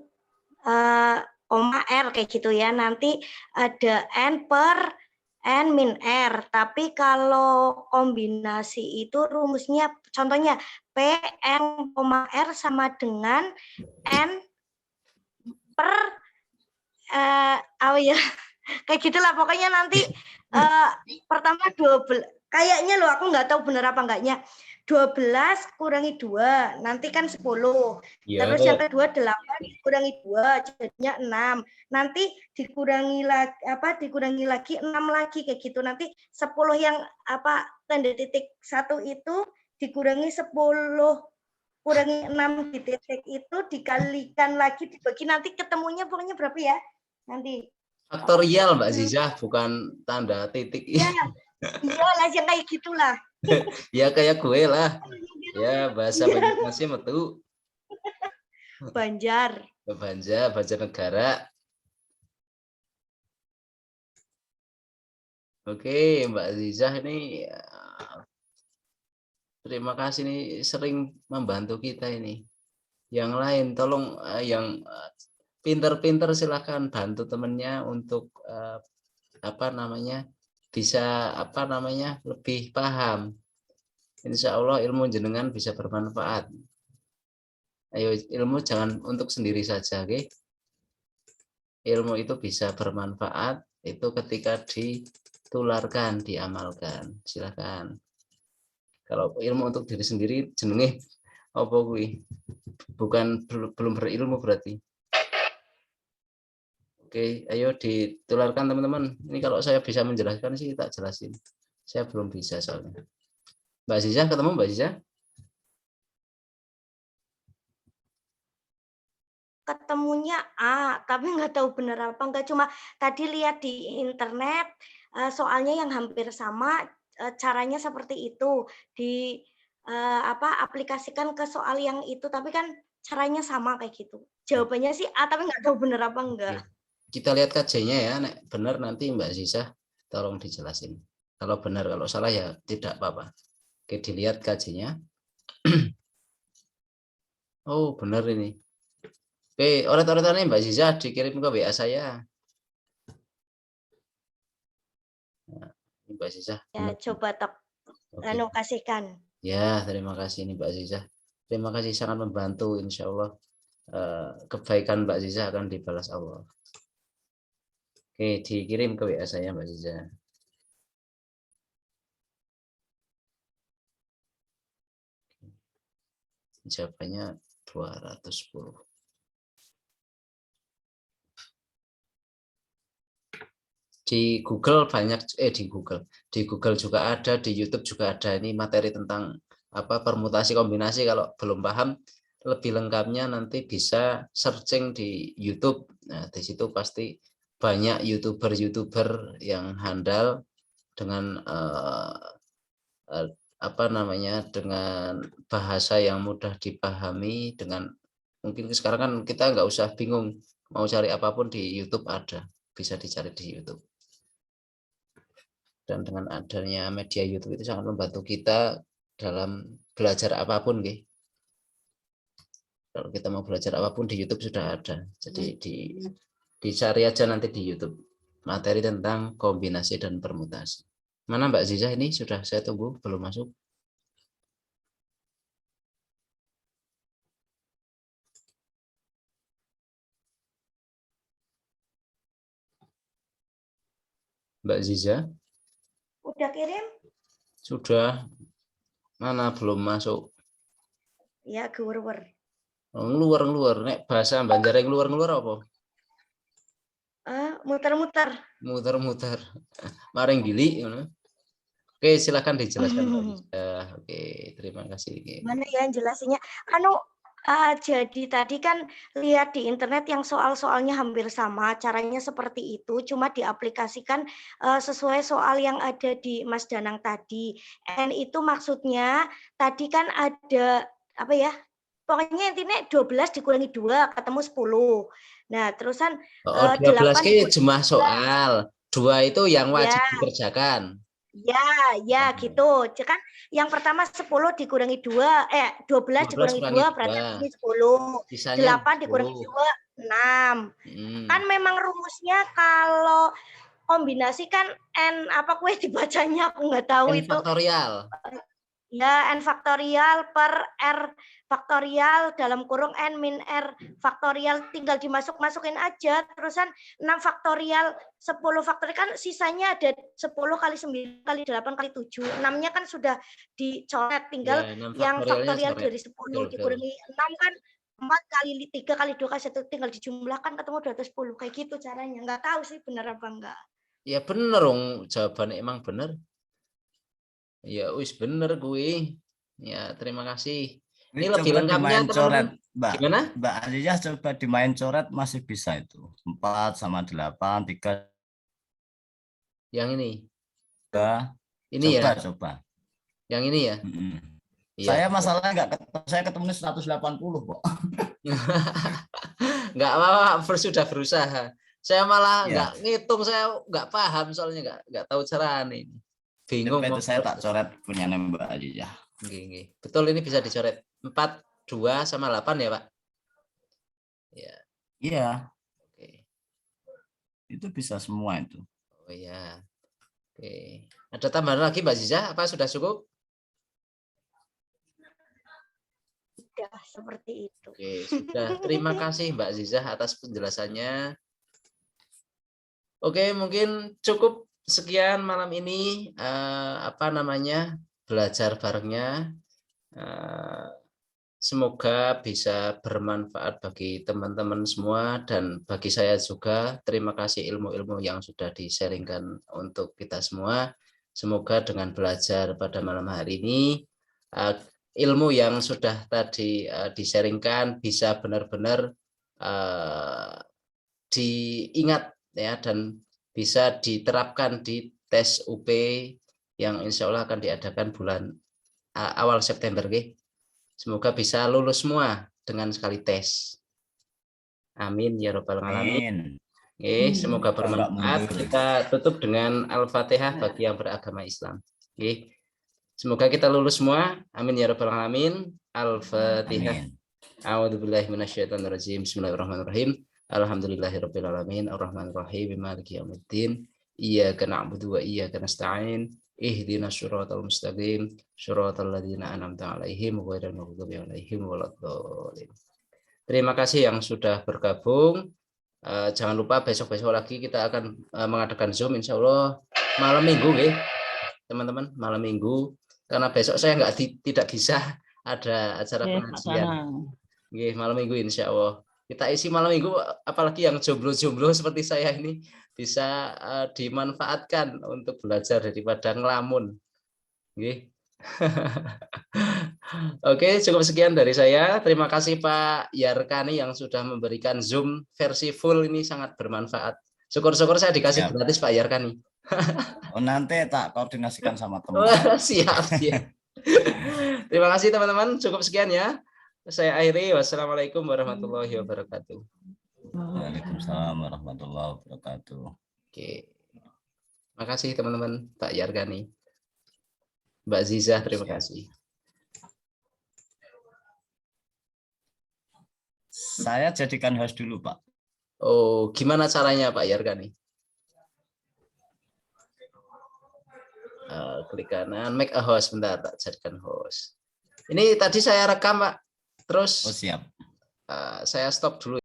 koma R kayak gitu ya. Nanti ada N per N min R. Tapi kalau kombinasi itu rumusnya, contohnya P N koma R sama dengan N per apa ya, kayak gitulah pokoknya nanti pertama 12, kayaknya loh aku nggak tahu benar apa enggaknya, 12 kurangi 2 nanti kan 10 ya. Terus yang kedua 8 kurangi 2 jadinya 6, nanti dikurangi lagi 6 lagi kayak gitu, nanti 10 yang tanda titik 1 itu dikurangi 10 kurangi 6 di titik itu dikalikan lagi dibagi, nanti ketemunya pokoknya berapa ya nanti. Faktorial Mbak Ziza, bukan tanda titik. Iya, iyalah yang kayak gitulah. Ya kayak gue lah. Ya bahasa Banyumasih metu. Banjar. Banjarnegara. Oke, Mbak Ziza ini terima kasih nih, sering membantu kita ini. Yang lain tolong yang pinter-pinter silahkan bantu temennya untuk bisa lebih paham. Insya Allah ilmu jenengan bisa bermanfaat. Ayo, ilmu jangan untuk sendiri saja, oke? Ilmu itu bisa bermanfaat itu ketika ditularkan, diamalkan. Silahkan. Kalau ilmu untuk diri sendiri jenenge apa kuwi? Belum berilmu berarti. Oke, ayo ditularkan teman-teman. Ini kalau saya bisa menjelaskan sih tak jelasin. Saya belum bisa soalnya. Mbak Ziza, ketemu Mbak Ziza? Ketemunya A, tapi nggak tahu benar apa enggak. Cuma tadi lihat di internet soalnya yang hampir sama, caranya seperti itu. Aplikasikan ke soal yang itu, tapi kan caranya sama kayak gitu. Jawabannya sih A, tapi nggak tahu benar apa enggak. Kita lihat kajiannya ya, benar nanti Mbak Ziza tolong dijelasin. Kalau benar, kalau salah ya tidak apa-apa. Oke, dilihat kajiannya. Oh, benar ini. Oke, oret-oretannya Mbak Ziza dikirim ke WA saya. Nah, Mbak Ziza. Ya, coba kasihkan. Ya, terima kasih nih Mbak Ziza. Terima kasih, sangat membantu. Insya Allah kebaikan Mbak Ziza akan dibalas Allah. Oke, dikirim ke WA saya Mbak Ziza. Jawabannya 210. Di Google banyak, di Google juga ada, di YouTube juga ada ini materi tentang permutasi kombinasi. Kalau belum paham lebih lengkapnya nanti bisa searching di YouTube. Nah, di situ pasti banyak YouTuber yang handal dengan dengan bahasa yang mudah dipahami, dengan mungkin sekarang kan kita nggak usah bingung mau cari apapun di YouTube ada, bisa dicari di YouTube. Dan dengan adanya media YouTube itu sangat membantu kita dalam belajar apapun, gitu. Kalau kita mau belajar apapun di YouTube sudah ada. Jadi dicari aja nanti di YouTube materi tentang kombinasi dan permutasi. Mana Mbak Ziza ini? Sudah saya tunggu, belum masuk. Mbak Ziza? Udah kirim? Sudah. Mana belum masuk? Ya, gewer-wer. Ngeluar. Nek bahasa Banjar ngeluar apa? Muter-muter. Muter-muter. Maring gili. Oke, silakan dijelaskan Mbak Ziza. Oke, terima kasih. Mana ya jelasinnya? Jadi tadi kan lihat di internet yang soal-soalnya hampir sama, caranya seperti itu, cuma diaplikasikan sesuai soal yang ada di Mas Danang tadi. N itu maksudnya tadi kan ada apa ya? Pokoknya intinya 12 dikurangi 2 ketemu 10. Nah, terusan 12 8 ke jumlah soal. 2 itu yang wajib Ya. dikerjakan. Ya gitu. Kan yang pertama 10 dikurangi 2, 12 dikurangi 2 berarti ini 10. Sisanya 8 dikurangi 2, 6. Kan memang rumusnya kalau kombinasi kan N apa kue dibacanya aku nggak tahu N itu. faktorial. Ya, N faktorial per R faktorial dalam kurung N min R faktorial tinggal dimasuk-masukin aja. Terusan 6 faktorial, 10 faktorial kan sisanya ada 10 kali 9 kali 8 kali 7. 6-nya kan sudah dicoret, tinggal Ya, yang faktorial dari 10 betul. dikurangi 6 kan 4 kali 3 kali 2 kali 1 tinggal dijumlahkan ketemu 210. Kayak gitu caranya. Nggak tahu sih benar apa enggak. Ya bener dong, jawabannya emang bener. Ya wis bener gue. Ya terima kasih. Ini lebih lengkapnya teman-teman. Mbak. Gimana? Mbak Azizah coba dimain coret masih bisa itu. 4 sama 8, 3. Yang ini. Ini coba, ya. Coba. Yang ini ya. Iya. Saya masalahnya nggak ketemu, saya ketemunya 180 kok. Nggak apa-apa, sudah berusaha. Saya malah nggak ngitung, saya nggak paham soalnya nggak tahu cara ini. Bingung. Itu saya tak coret punya Mbak Azizah. Betul, ini bisa dicoret 4, 2 sama 8 ya Pak? Ya. Iya. Oke. Itu bisa semua itu. Oh ya. Oke. Ada tambahan lagi Mbak Ziza? Apa sudah cukup? Sudah seperti itu. Oke, sudah. Terima kasih Mbak Ziza atas penjelasannya. Oke, mungkin cukup sekian malam ini belajar barengnya. Semoga bisa bermanfaat bagi teman-teman semua dan bagi saya juga. Terima kasih ilmu-ilmu yang sudah di-sharingkan untuk kita semua. Semoga dengan belajar pada malam hari ini ilmu yang sudah tadi di-sharingkan bisa benar-benar diingat ya dan bisa diterapkan di tes UP yang insya Allah akan diadakan bulan awal September. Semoga bisa lulus semua dengan sekali tes. Amin ya Rabbal Alamin. Semoga bermanfaat. Kita tutup dengan Al-Fatihah bagi yang beragama Islam. Semoga kita lulus semua. Amin ya Rabbal Alamin. Al-Fatihah. A'udzubillahi minasyaitonirrajim. Bismillahirrahmanirrahim. Alhamdulillahirabbil alamin. Arrahmanirrahim. Maliki yaumiddin. Iyyaka na'budu wa iyyaka nasta'in. Ihdinas siratal mustaqim. Siratal ladzina an'amta 'alaihim ghairil maghdubi 'alaihim waladdallin. Terima kasih yang sudah bergabung. Jangan lupa besok-besok lagi kita akan mengadakan Zoom insya Allah malam Minggu, teman-teman, malam Minggu. Karena besok saya tidak bisa ada acara pengajian. Malam Minggu insya Allah. Kita isi malam Minggu, apalagi yang jomblo-jomblo seperti saya ini bisa dimanfaatkan untuk belajar daripada ngelamun. Oke, cukup sekian dari saya. Terima kasih Pak Yarkani yang sudah memberikan Zoom versi full ini sangat bermanfaat. Syukur-syukur saya dikasih gratis Pak Yarkani. Nanti tak koordinasikan sama teman. Siap. Terima kasih teman-teman. Cukup sekian ya. Saya akhiri. Wassalamualaikum warahmatullahi wabarakatuh. Waalaikumsalam warahmatullahi wabarakatuh. Oke. Terima kasih teman-teman. Pak Yarkani. Mbak Ziza, terima kasih. Saya jadikan host dulu, Pak. Oh, gimana caranya Pak Yarkani? Klik kanan, make a host. Bentar, tak jadikan host. Ini tadi saya rekam, Pak. Terus siap. Saya stop dulu.